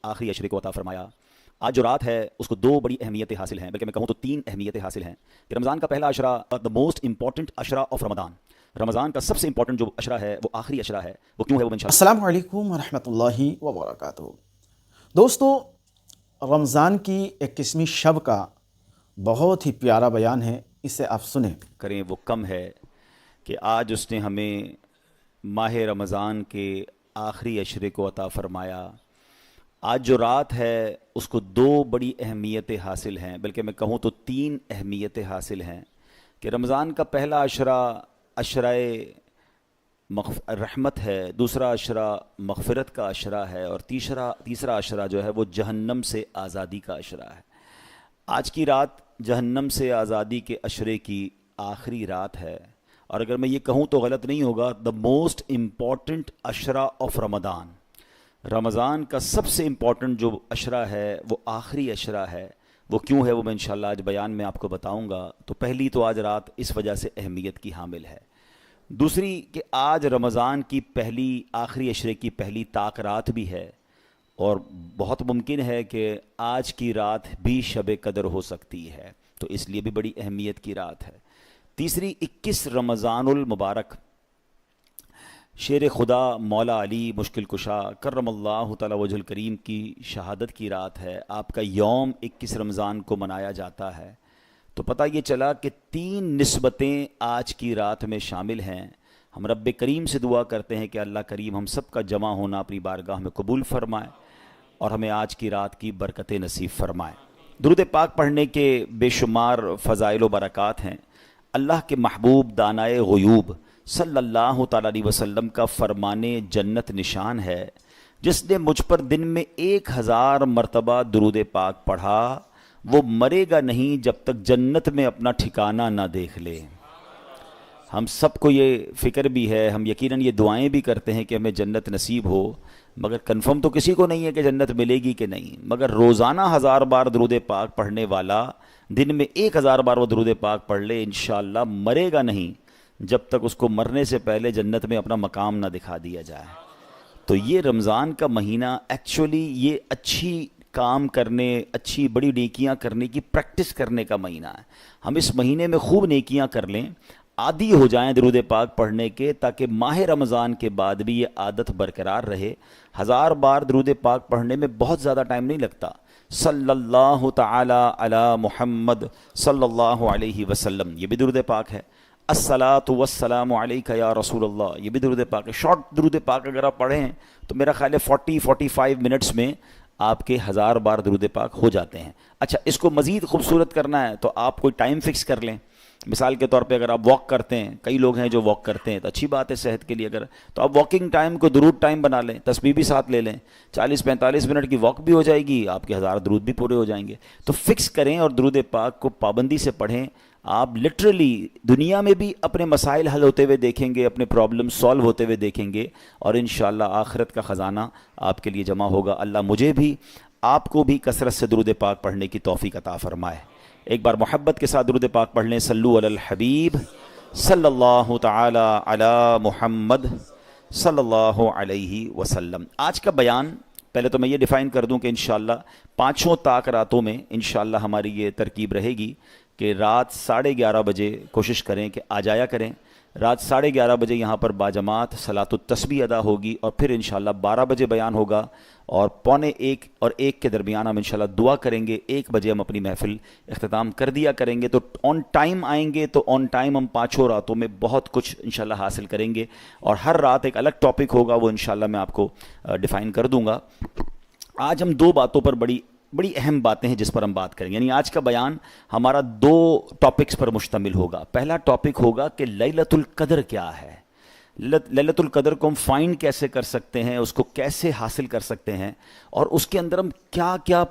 آخری عشرے کو عطا فرمایا۔ آج جو رات ہے اس کو دو بڑی اہمیتیں حاصل ہیں، بلکہ میں کہوں تو تین اہمیتیں حاصل ہیں کہ رمضان کا پہلا عشرہ، the most important Ishrah of رمضان، رمضان کا سب سے امپورٹنٹ جو عشرہ ہے وہ آخری عشرہ ہے، وہ کیوں ہے وہ انشاءاللہ۔ السلام علیکم ورحمۃ اللہ وبرکاتہ۔ دوستو، رمضان کی 21ویں شب کا بہت ہی پیارا بیان ہے، اسے آپ سنیں۔ کریں وہ کم ہے کہ آج اس نے ہمیں ماہ رمضان کے آخری عشرے کو عطا فرمایا۔ آج جو رات ہے اس کو دو بڑی اہمیتیں حاصل ہیں، بلکہ میں کہوں تو تین اہمیتیں حاصل ہیں کہ رمضان کا پہلا عشرہ عشرہ رحمت ہے، دوسرا عشرہ مغفرت کا عشرہ ہے، اور تیسرا عشرہ جو ہے وہ جہنم سے آزادی کا عشرہ ہے۔ آج کی رات جہنم سے آزادی کے عشرے کی آخری رات ہے، اور اگر میں یہ کہوں تو غلط نہیں ہوگا، the most important Ishrah of رمضان، رمضان کا سب سے امپورٹنٹ جو عشرہ ہے وہ آخری عشرہ ہے۔ وہ کیوں ہے وہ میں انشاءاللہ آج بیان میں آپ کو بتاؤں گا۔ تو پہلی تو آج رات اس وجہ سے اہمیت کی حامل ہے، دوسری کہ آج رمضان کی پہلی آخری عشرے کی پہلی طاق رات بھی ہے، اور بہت ممکن ہے کہ آج کی رات بھی شب قدر ہو سکتی ہے، تو اس لیے بھی بڑی اہمیت کی رات ہے۔ تیسری 21 رمضان المبارک، شیر خدا مولا علی مشکل کشا کرم اللہ تعالی وجہ الکریم کی شہادت کی رات ہے۔ آپ کا یوم 21 رمضان کو منایا جاتا ہے، تو پتہ یہ چلا کہ تین نسبتیں آج کی رات میں شامل ہیں۔ ہم رب کریم سے دعا کرتے ہیں کہ اللہ کریم ہم سب کا جمع ہونا اپنی بارگاہ میں قبول فرمائے، اور ہمیں آج کی رات کی برکتیں نصیب فرمائے۔ درود پاک پڑھنے کے بے شمار فضائل و برکات ہیں۔ اللہ کے محبوب دانائے غیوب صلی اللہ تعالیٰ علیہ وسلم کا فرمان جنت نشان ہے، جس نے مجھ پر دن میں 1000 مرتبہ درود پاک پڑھا، وہ مرے گا نہیں جب تک جنت میں اپنا ٹھکانہ نہ دیکھ لے۔ ہم سب کو یہ فکر بھی ہے، ہم یقیناً یہ دعائیں بھی کرتے ہیں کہ ہمیں جنت نصیب ہو، مگر کنفرم تو کسی کو نہیں ہے کہ جنت ملے گی کہ نہیں، مگر روزانہ 1000 بار درود پاک پڑھنے والا دن میں 1000 بار وہ درود پاک پڑھ لے، انشاءاللہ مرے گا نہیں جب تک اس کو مرنے سے پہلے جنت میں اپنا مقام نہ دکھا دیا جائے۔ تو یہ رمضان کا مہینہ ایکچولی یہ اچھی کام کرنے، اچھی بڑی نیکیاں کرنے کی پریکٹس کرنے کا مہینہ ہے۔ ہم اس مہینے میں خوب نیکیاں کر لیں، عادی ہو جائیں درود پاک پڑھنے کے، تاکہ ماہ رمضان کے بعد بھی یہ عادت برقرار رہے۔ 1000 بار درود پاک پڑھنے میں بہت زیادہ ٹائم نہیں لگتا۔ صلی اللہ تعالی علی محمد صلی اللہ علیہ وسلم، یہ بھی درود پاک ہے۔ الصلاۃ والسلام علیک یا رسول اللہ، یہ بھی درود پاک ہے۔ شارٹ درود پاک اگر آپ پڑھیں تو میرا خیال ہے 40-45 منٹس میں آپ کے 1000 بار درود پاک ہو جاتے ہیں۔ اچھا، اس کو مزید خوبصورت کرنا ہے تو آپ کوئی ٹائم فکس کر لیں۔ مثال کے طور پہ اگر آپ واک کرتے ہیں، کئی لوگ ہیں جو واک کرتے ہیں تو اچھی بات ہے صحت کے لیے، اگر تو آپ واکنگ ٹائم کو درود ٹائم بنا لیں، تسبیح بھی ساتھ لے لیں، 40-45 منٹ کی واک بھی ہو جائے گی، آپ کے 1000 درود بھی پورے ہو جائیں گے۔ تو فکس کریں اور درود پاک کو پابندی سے پڑھیں۔ آپ لٹرلی دنیا میں بھی اپنے مسائل حل ہوتے ہوئے دیکھیں گے، اپنے پرابلم سالو ہوتے ہوئے دیکھیں گے، اور انشاءاللہ آخرت کا خزانہ آپ کے لیے جمع ہوگا۔ اللہ مجھے بھی آپ کو بھی کثرت سے درود پاک پڑھنے کی توفیق عطا فرمائے۔ ایک بار محبت کے ساتھ درود پاک پڑھ لیں، صلو علی الحبیب صلی اللہ تعالی علی محمد صلی اللہ علیہ وسلم۔ آج کا بیان پہلے تو میں یہ ڈیفائن کر دوں کہ انشاءاللہ 5 طاق راتوں میں انشاءاللہ ہماری یہ ترکیب رہے گی کہ رات 11:30 بجے کوشش کریں کہ آ جایا کریں۔ رات 11:30 بجے یہاں پر باجماعت صلاۃ التسبیح ادا ہوگی، اور پھر انشاءاللہ 12 بجے بیان ہوگا، اور 12:45 اور 1 کے درمیان ہم انشاءاللہ دعا کریں گے۔ 1 بجے ہم اپنی محفل اختتام کر دیا کریں گے، تو آن ٹائم آئیں گے تو آن ٹائم ہم 5 راتوں میں بہت کچھ انشاءاللہ حاصل کریں گے، اور ہر رات ایک الگ ٹاپک ہوگا، وہ انشاءاللہ میں آپ کو ڈیفائن کر دوں گا۔ آج ہم 2 باتوں پر بڑی اہم باتیں ہیں جس پر ہم بات کریں گے، یعنی آج کا بیان ہمارا 2 ٹاپکس پر مشتمل ہوگا۔ پہلا ٹاپک ہوگا کہ لیلۃ القدر کیا ہے، لیلۃ القدر کو ہم فائنڈ کیسے کر سکتے ہیں، اس کو کیسے حاصل کر سکتے ہیں، اور اس کے اندر ہم کیا کیا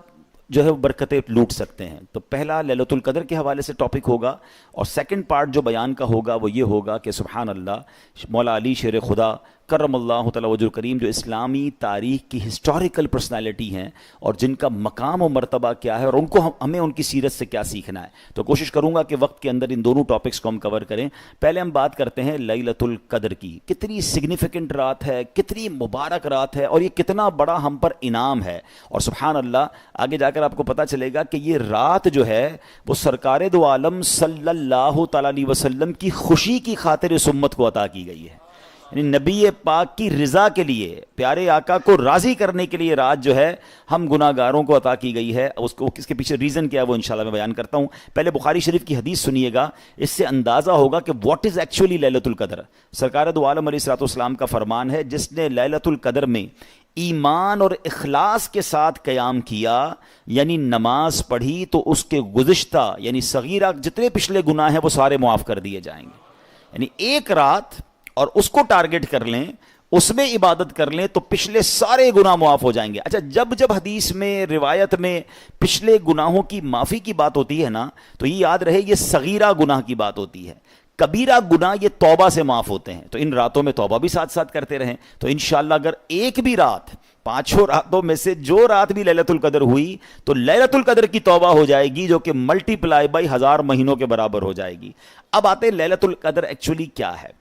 جو ہے وہ برکتیں لوٹ سکتے ہیں۔ تو پہلا لیلۃ القدر کے حوالے سے ٹاپک ہوگا، اور سیکنڈ پارٹ جو بیان کا ہوگا وہ یہ ہوگا کہ سبحان اللہ، مولا علی شیر خدا کرم اللہ تعالی وجہ کریم جو اسلامی تاریخ کی ہسٹوریکل پرسنالٹی ہیں اور جن کا مقام و مرتبہ کیا ہے اور ان کو ہمیں ان کی سیرت سے کیا سیکھنا ہے. تو کوشش کروں گا کہ وقت کے اندر ان دونوں ٹاپکس کو ہم کور کریں. پہلے ہم بات کرتے ہیں لیلۃ القدر کی. کتنی سگنیفیکنٹ رات ہے, کتنی مبارک رات ہے, اور یہ کتنا بڑا ہم پر انعام ہے. اور سبحان اللہ آگے جا کر آپ کو پتہ چلے گا کہ یہ رات جو ہے وہ سرکار دو عالم صلی اللہ تعالی علیہ وسلم کی خوشی کی خاطر اس امت کو عطا کی گئی ہے. یعنی نبی پاک کی رضا کے لیے, پیارے آقا کو راضی کرنے کے لیے رات جو ہے ہم گناہ گاروں کو عطا کی گئی ہے. اس کے پیچھے ریزن کیا ہے وہ انشاءاللہ میں بیان کرتا ہوں. پہلے بخاری شریف کی حدیث سنیے گا, اس سے اندازہ ہوگا کہ واٹ از ایکچولی لیلۃ القدر. سرکار دو عالم علیہ الصلوۃ والسلام کا فرمان ہے, جس نے لیلۃ القدر میں ایمان اور اخلاص کے ساتھ قیام کیا, یعنی نماز پڑھی, تو اس کے گزشتہ یعنی صغیرہ جتنے پچھلے گناہ ہیں وہ سارے معاف کر دیے جائیں گے. یعنی ایک رات اور اس کو ٹارگٹ کر لیں, اس میں عبادت کر لیں, تو پچھلے سارے گناہ معاف ہو جائیں گے. اچھا, جب حدیث میں روایت میں پچھلے گناہوں کی معافی کی بات ہوتی ہے نا, تو یہ یاد رہے یہ صغیرہ گناہ کی بات ہوتی ہے. کبیرہ گناہ یہ توبہ سے معاف ہوتے ہیں. تو ان راتوں میں توبہ بھی ساتھ ساتھ کرتے رہیں. تو انشاءاللہ اگر ایک بھی رات, 5 راتوں میں سے جو رات بھی لیلۃ القدر ہوئی, تو لیلۃ القدر کی توبہ ہو جائے گی, جو کہ ملٹی پلائی بائی 1000 مہینوں کے برابر ہو جائے گی. اب آتے ہیں لیلۃ القدر ایکچولی کیا ہے.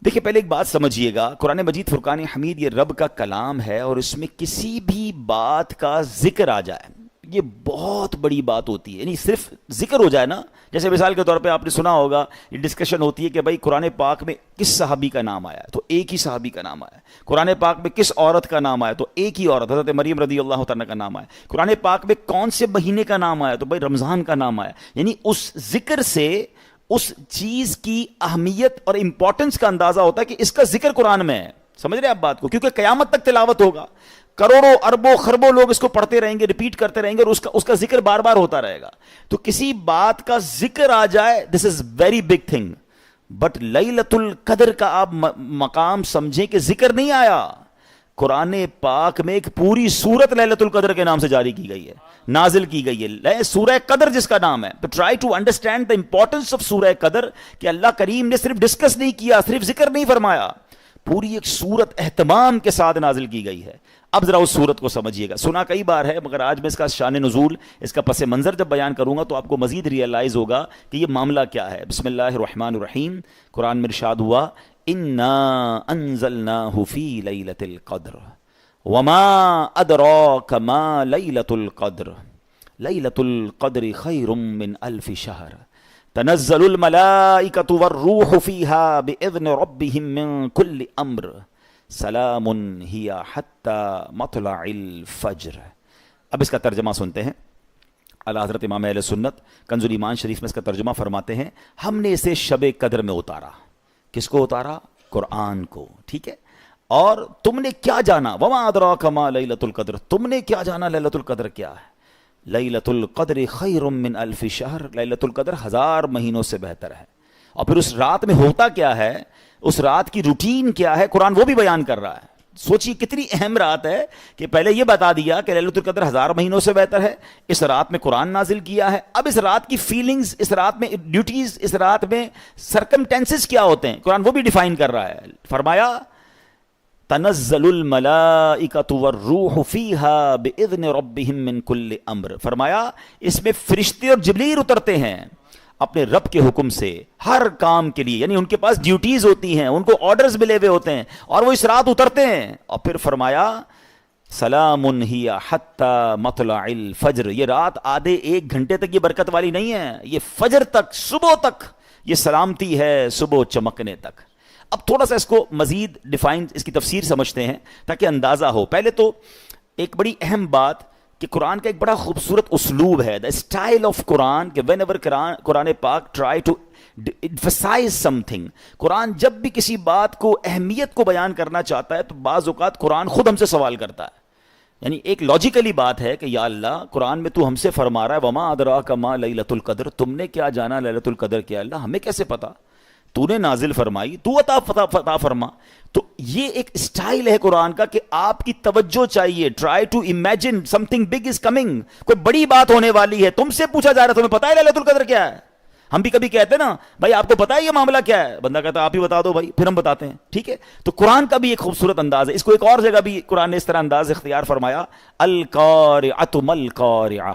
دیکھیں پہلے ایک بات سمجھیے گا, قرآن مجید فرقان حمید یہ رب کا کلام ہے, اور اس میں کسی بھی بات کا ذکر آ جائے یہ بہت بڑی بات ہوتی ہے. یعنی صرف ذکر ہو جائے نا, جیسے مثال کے طور پہ آپ نے سنا ہوگا یہ ڈسکشن ہوتی ہے کہ بھائی قرآن پاک میں کس صحابی کا نام آیا ہے, تو ایک ہی صحابی کا نام آیا ہے. قرآن پاک میں کس عورت کا نام آیا, تو ایک ہی عورت حضرت مریم رضی اللہ تعالیٰ کا نام آیا. قرآن پاک میں کون سے مہینے کا نام آیا, تو بھائی رمضان کا نام آیا. یعنی اس ذکر سے اس چیز کی اہمیت اور امپورٹنس کا اندازہ ہوتا ہے کہ اس کا ذکر قرآن میں ہے. سمجھ رہے ہیں آپ بات کو, کیونکہ قیامت تک تلاوت ہوگا, کروڑوں اربوں خربوں لوگ اس کو پڑھتے رہیں گے, ریپیٹ کرتے رہیں گے, اور اس کا ذکر بار بار ہوتا رہے گا. تو کسی بات کا ذکر آ جائے, this is very big thing. But لیلۃ القدر کا آپ مقام سمجھیں کہ ذکر نہیں آیا. قرآن پاک میں ایک پوری سورت لیلۃ القدر کے نام سے جاری کی گئی ہے, نازل کی گئی ہے, سورہ قدر جس کا نام ہے. تو try to understand the importance of Surah Qadr, کہ اللہ کریم نے صرف ڈسکس نہیں کیا, صرف ذکر نہیں فرمایا, پوری ایک سورت اہتمام کے ساتھ نازل کی گئی ہے. اب ذرا اس سورت کو سمجھیے گا, سنا کئی بار ہے, مگر آج میں اس کا شان نزول, اس کا پس منظر جب بیان کروں گا تو آپ کو مزید ریئلائز ہوگا کہ یہ معاملہ کیا ہے. بسم اللہ الرحمن الرحیم. قرآن میں ارشاد ہوا, انا انزلناہ فی لیلۃ القدر وما ادراک ما لیلۃ القدر لیلۃ القدر خیر من الف شہر تنزل الملائکۃ والروح فیہا باذن ربہم من کل امر سلام ہی حتی مطلع الفجر. اب اس کا ترجمہ سنتے ہیں. اعلیٰ حضرت امام اہل سنت کنز الایمان شریف میں اس کا ترجمہ فرماتے ہیں, ہم نے اسے شب قدر میں اتارا. کس کو اتارا؟ قرآن کو. ٹھیک ہے, اور تم نے کیا جانا, وما ادراک ما لیلۃ القدر, تم نے کیا جانا لیلۃ القدر کیا ہے. لیلۃ القدر خیر من الف شہر, لیلۃ القدر 1000 مہینوں سے بہتر ہے. اور پھر اس رات میں ہوتا کیا ہے, اس رات کی روٹین کیا ہے, قرآن وہ بھی بیان کر رہا ہے. سوچیے کتنی اہم رات ہے کہ پہلے یہ بتا دیا کہ لیلۃ القدر 1000 مہینوں سے بہتر ہے, اس رات میں قرآن نازل کیا ہے. اب اس رات کی فیلنگز, اس رات میں ڈیوٹیز, اس رات میں سرکمٹینسز کیا ہوتے ہیں, قرآن وہ بھی ڈیفائن کر رہا ہے. فرمایا تنزل الملائکۃ والروح فیہا باذن ربہم من کل امر, فرمایا اس میں فرشتے اور جبریل اترتے ہیں اپنے رب کے حکم سے ہر کام کے لیے. یعنی ان کے پاس ڈیوٹیز ہوتی ہیں, ان کو آرڈرز ملے ہوئے ہوتے ہیں, اور وہ اس رات اترتے ہیں. اور پھر فرمایا سلام ہی حتی مطلع الفجر, یہ رات آدھے 1 گھنٹے تک یہ برکت والی نہیں ہے, یہ فجر تک, صبح تک یہ سلامتی ہے, صبح چمکنے تک. اب تھوڑا سا اس کو مزید ڈیفائن, اس کی تفسیر سمجھتے ہیں تاکہ اندازہ ہو. پہلے تو ایک بڑی اہم بات کہ قرآن کا ایک بڑا خوبصورت اسلوب ہے, دا اسٹائل آف قرآن, کہ وین ایور قرآن پاک ٹرائی ٹو emphasize something, قرآن جب بھی کسی بات کو, اہمیت کو بیان کرنا چاہتا ہے تو بعض اوقات قرآن خود ہم سے سوال کرتا ہے. یعنی ایک لاجیکلی بات ہے کہ یا اللہ قرآن میں تو ہم سے فرما رہا ہے وما ادراک ما لیلۃ القدر, تم نے کیا جانا لیلۃ القدر کیا, اللہ ہمیں کیسے پتا, تو نے نازل فرمائی, تو عطا فرما. تو یہ ایک اسٹائل ہے قرآن کا کہ آپ کی توجہ چاہیے, try to imagine something big is coming, کوئی بڑی بات ہونے والی ہے, تم سے پوچھا جا رہا ہے تمہیں پتا ہے لیلۃ القدر کیا ہے, ہم بھی کبھی کہتے ہیں نا بھائی آپ کو پتا ہے یہ معاملہ کیا ہے, بندہ کہتا ہے آپ ہی بتا دو بھائی, پھر ہم بتاتے ہیں. ٹھیک ہے, تو قرآن کا بھی ایک خوبصورت انداز ہے. اس کو ایک اور جگہ بھی قرآن نے اس طرح انداز اختیار فرمایا, القارعۃ مل قارعہ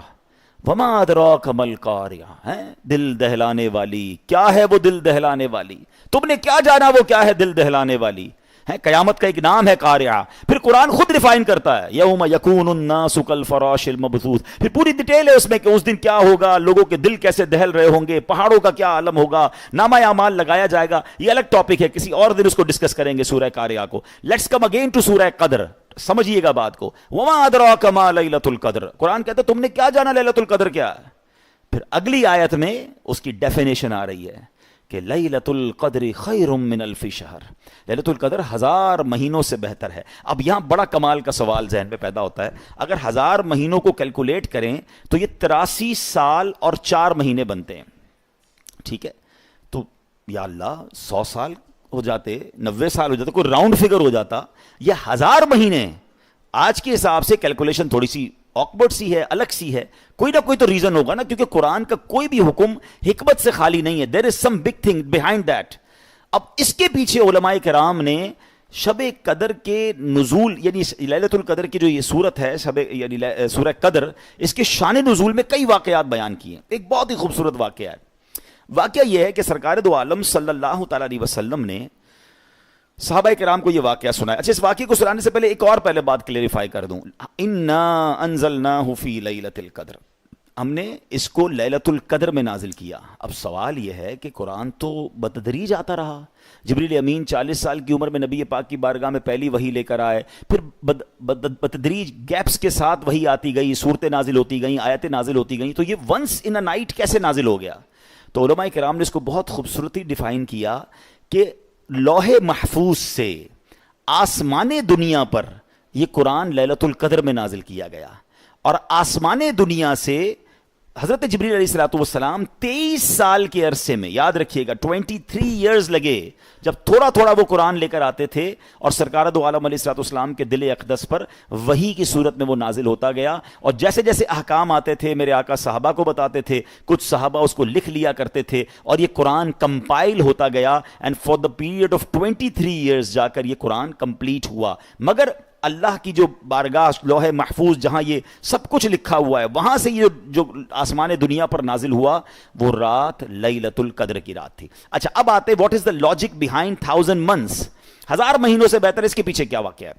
وما ادراک مل قارعہ, دل دہلانے والی, کیا ہے وہ دل دہلانے والی, تم نے کیا جانا وہ کیا ہے دل دہلانے والی ہے. قیامت کا ایک نام ہے قارعہ. پھر قرآن خود ڈیفائن کرتا ہے, یوم یکون الناس کالفراش المبثوث, پھر پوری ڈیٹیل ہے اس میں کہ اس دن کیا ہوگا, لوگوں کے دل کیسے دہل رہے ہوں گے, پہاڑوں کا کیا عالم ہوگا, نامہ اعمال لگایا جائے گا. یہ الگ ٹاپک ہے, کسی اور دن اس کو ڈسکس کریں گے سورہ قارعہ کو. لیٹس کم اگین ٹو سورہ قدر, سمجھیے گا بات کو. وما ادراک ما لیلۃ القدر, قرآن کہتا ہے تم نے کیا جانا لیلۃ القدر کیا ہے. پھر اگلی آیت میں اس کی ڈیفینیشن آ رہی ہے کہ لیلۃ القدر خیر من الف شہر, لیلۃ القدر 1000 مہینوں سے بہتر ہے. اب یہاں بڑا کمال کا سوال ذہن میں پیدا ہوتا ہے, اگر 1000 مہینوں کو کیلکولیٹ کریں تو یہ 83 سال اور 4 مہینے بنتے ہیں. ٹھیک ہے, تو یا اللہ 100 سال ہو جاتے, 90 سال ہو جاتے, کوئی راؤنڈ فگر ہو جاتا. یہ 1000 مہینے آج کے حساب سے کیلکولیشن تھوڑی سی آکورڈ سی ہے, الگ سی ہے, کوئی نہ کوئی تو ریزن ہوگا نا, کیونکہ قرآن کا کوئی بھی حکم حکمت سے خالی نہیں ہے. There is some big thing behind that. اب اس کے پیچھے علماء کرام نے شب قدر کے نزول, یعنی لیلۃ القدر کی جو یہ صورت ہے شب یعنی سورہ قدر, اس کے شان نزول میں کئی واقعات بیان کیے. ایک بہت ہی خوبصورت واقعہ ہے. واقعہ یہ ہے کہ سرکار دو عالم صلی اللہ تعالیٰ علیہ وسلم نے صحابہ کرام کو یہ واقعہ سنایا. اچھا, اس واقعے کو سنانے سے پہلے ایک اور پہلے بات کلیریفائی کر دوں. انا انزلناہ فی لیلۃ القدر, ہم نے اس کو لیلۃ القدر میں نازل کیا. اب سوال یہ ہے کہ قرآن تو بتدریج آتا رہا. جبریل امین 40 سال کی عمر میں نبی پاک کی بارگاہ میں پہلی وحی لے کر آئے, پھر بتدریج گیپس کے ساتھ وحی آتی گئی, صورتیں نازل ہوتی گئیں, آیتیں نازل ہوتی گئیں. تو یہ ونس ان اے نائٹ کیسے نازل ہو گیا؟ تو علماء کرام نے اس کو بہت خوبصورتی ڈیفائن کیا کہ لوح محفوظ سے آسمان دنیا پر یہ قرآن لیلۃ القدر میں نازل کیا گیا, اور آسمان دنیا سے حضرت جبریل علیہ السلام 23 سال کے عرصے میں, یاد رکھیے گا 23 ایئرز لگے جب تھوڑا تھوڑا وہ قرآن لے کر آتے تھے, اور سرکار دو عالم علیہ السلام کے دل اقدس پر وحی کی صورت میں وہ نازل ہوتا گیا. اور جیسے جیسے احکام آتے تھے میرے آقا صحابہ کو بتاتے تھے, کچھ صحابہ اس کو لکھ لیا کرتے تھے, اور یہ قرآن کمپائل ہوتا گیا. And for the period of 23 years جا کر یہ قرآن کمپلیٹ ہوا. مگر اللہ کی جو بارگاہ لوح محفوظ جہاں یہ سب کچھ لکھا ہوا ہے, وہاں سے یہ جو آسمان دنیا پر نازل ہوا وہ رات لیلۃ القدر کی رات تھی. اچھا, اب آتے what is the logic behind 1000 months, 1000 مہینوں سے بہتر. اس کے پیچھے کیا واقعہ ہے؟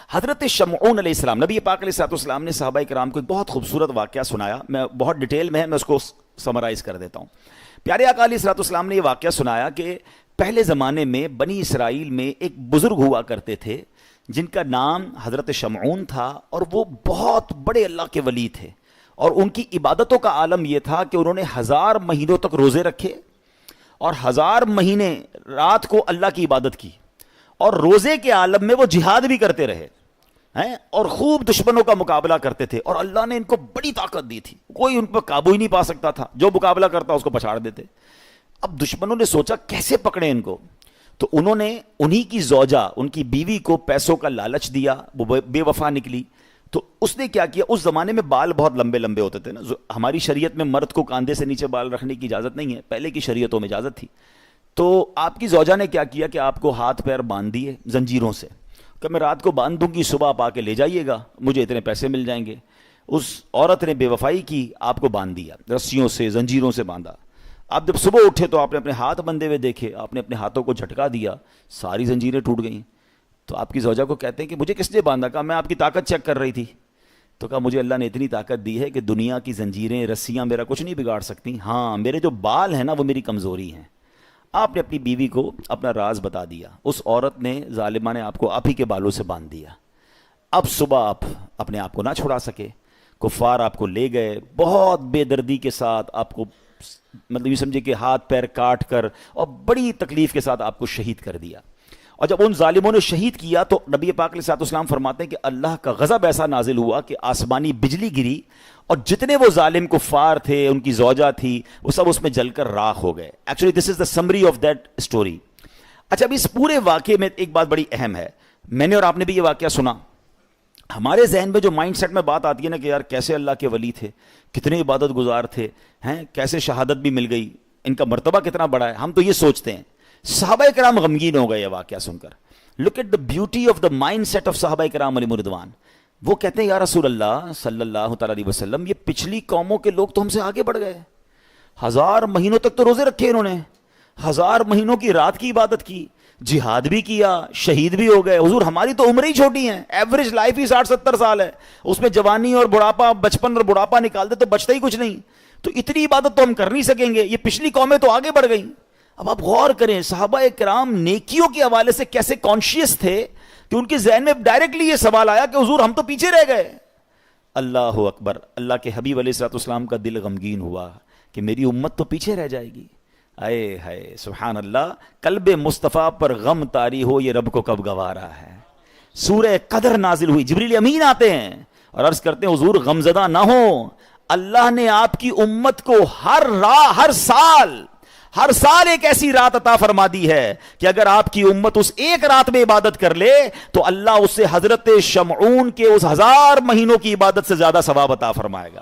حضرت شمعون علیہ السلام, نبی پاک علیہ السلام نے صحابہ کرام کو ایک بہت خوبصورت واقعہ سنایا. میں بہت ڈیٹیل میں ہے, میں اس کو سمرائز کر دیتا ہوں. پیارے آقا علیہ السلام نے یہ واقعہ سنایا کہ پہلے زمانے میں بنی اسرائیل میں ایک بزرگ ہوا کرتے تھے جن کا نام حضرت شمعون تھا, اور وہ بہت بڑے اللہ کے ولی تھے. اور ان کی عبادتوں کا عالم یہ تھا کہ انہوں نے 1000 مہینوں تک روزے رکھے, اور 1000 مہینے رات کو اللہ کی عبادت کی, اور روزے کے عالم میں وہ جہاد بھی کرتے رہے ہیں, اور خوب دشمنوں کا مقابلہ کرتے تھے. اور اللہ نے ان کو بڑی طاقت دی تھی, کوئی ان پر قابو ہی نہیں پا سکتا تھا, جو مقابلہ کرتا اس کو پچھاڑ دیتے. اب دشمنوں نے سوچا کیسے پکڑے ان کو, تو انہوں نے انہی کی زوجہ, ان کی بیوی کو پیسوں کا لالچ دیا, وہ بے وفا نکلی. تو اس نے کیا کیا, اس زمانے میں بال بہت لمبے لمبے ہوتے تھے نا, ہماری شریعت میں مرد کو کاندھے سے نیچے بال رکھنے کی اجازت نہیں ہے, پہلے کی شریعتوں میں اجازت تھی. تو آپ کی زوجہ نے کیا کیا کہ آپ کو ہاتھ پیر باندھ دیے زنجیروں سے, کہ میں رات کو باندھ دوں گی, صبح آپ آ کے لے جائیے گا, مجھے اتنے پیسے مل جائیں گے. اس عورت نے بے وفائی کی, آپ کو باندھ دیا, رسیوں سے زنجیروں سے باندھا. آپ جب صبح اٹھے تو آپ نے اپنے ہاتھ بندھے ہوئے دیکھے, آپ نے اپنے ہاتھوں کو جھٹکا دیا, ساری زنجیریں ٹوٹ گئیں. تو آپ کی زوجہ کو کہتے ہیں کہ مجھے کس نے باندھا؟ کہا میں آپ کی طاقت چیک کر رہی تھی. تو کہا مجھے اللہ نے اتنی طاقت دی ہے کہ دنیا کی زنجیریں رسیاں میرا کچھ نہیں بگاڑ سکتی, ہاں میرے جو بال ہیں نا وہ میری کمزوری ہیں. آپ نے اپنی بیوی کو اپنا راز بتا دیا, اس عورت نے, ظالمہ نے آپ کو آپ ہی کے بالوں سے باندھ دیا. اب صبح آپ اپنے آپ کو نہ چھڑا سکے, کفار آپ کو لے گئے, بہت بے دردی کے ساتھ آپ کو, مطلب یہ سمجھے کہ ہاتھ پیر کاٹ کر اور بڑی تکلیف کے ساتھ آپ کو شہید کر دیا. اور جب ان ظالموں نے شہید کیا تو نبی پاک علیہ السلام فرماتے ہیں کہ اللہ کا غضب ایسا نازل ہوا کہ آسمانی بجلی گری, اور جتنے وہ ظالم کفار تھے, ان کی زوجہ تھی, وہ سب اس میں جل کر راکھ ہو گئے. Actually this is the summary of that story. اچھا, اب اس پورے واقعے میں ایک بات بڑی اہم ہے, میں نے اور آپ نے بھی یہ واقعہ سنا. ہمارے ذہن میں جو مائنڈ سیٹ میں بات آتی ہے نا کہ یار کیسے اللہ کے ولی تھے, کتنے عبادت گزار تھے, ہیں کیسے شہادت بھی مل گئی, ان کا مرتبہ کتنا بڑا ہے, ہم تو یہ سوچتے ہیں. صحابہ کرام غمگین ہو گئے یہ واقعہ سن کر. Look at the beauty of the mind set of صحابہ کرام علیہم رضوان. وہ کہتے ہیں یا رسول اللہ صلی اللہ تعالی علیہ وسلم, یہ پچھلی قوموں کے لوگ تو ہم سے آگے بڑھ گئے, 1000 مہینوں تک تو روزے رکھے انہوں نے, 1000 مہینوں کی رات کی عبادت کی, جہاد بھی کیا, شہید بھی ہو گئے. حضور ہماری تو عمریں ہی چھوٹی ہیں, ایوریج لائف ہی 60-70 سال ہے, اس میں جوانی اور بڑھاپا, بچپن اور بڑھاپا نکال دے تو بچتا ہی کچھ نہیں. تو اتنی عبادت تو ہم کر نہیں سکیں گے, یہ پچھلی قومیں تو آگے بڑھ گئیں. اب آپ غور کریں صحابہ کرام نیکیوں کے حوالے سے کیسے کانشیس تھے کہ ان کے ذہن میں ڈائریکٹلی یہ سوال آیا کہ حضور ہم تو پیچھے رہ گئے. اللہ اکبر. اللہ کے حبیب علیہ الصلوۃ والسلام کا دل غمگین ہوا کہ میری امت تو پیچھے رہ جائے گی. اے ہائے سبحان اللہ, قلب مصطفیٰ پر غم طاری ہو یہ رب کو کب گوارا ہے. سورہ قدر نازل ہوئی, جبریل امین آتے ہیں اور عرض کرتے ہیں حضور غمزدہ نہ ہو, اللہ نے آپ کی امت کو ہر سال ایک ایسی رات عطا فرما دی ہے کہ اگر آپ کی امت اس ایک رات میں عبادت کر لے تو اللہ اسے حضرت شمعون کے اس 1000 مہینوں کی عبادت سے زیادہ ثواب عطا فرمائے گا.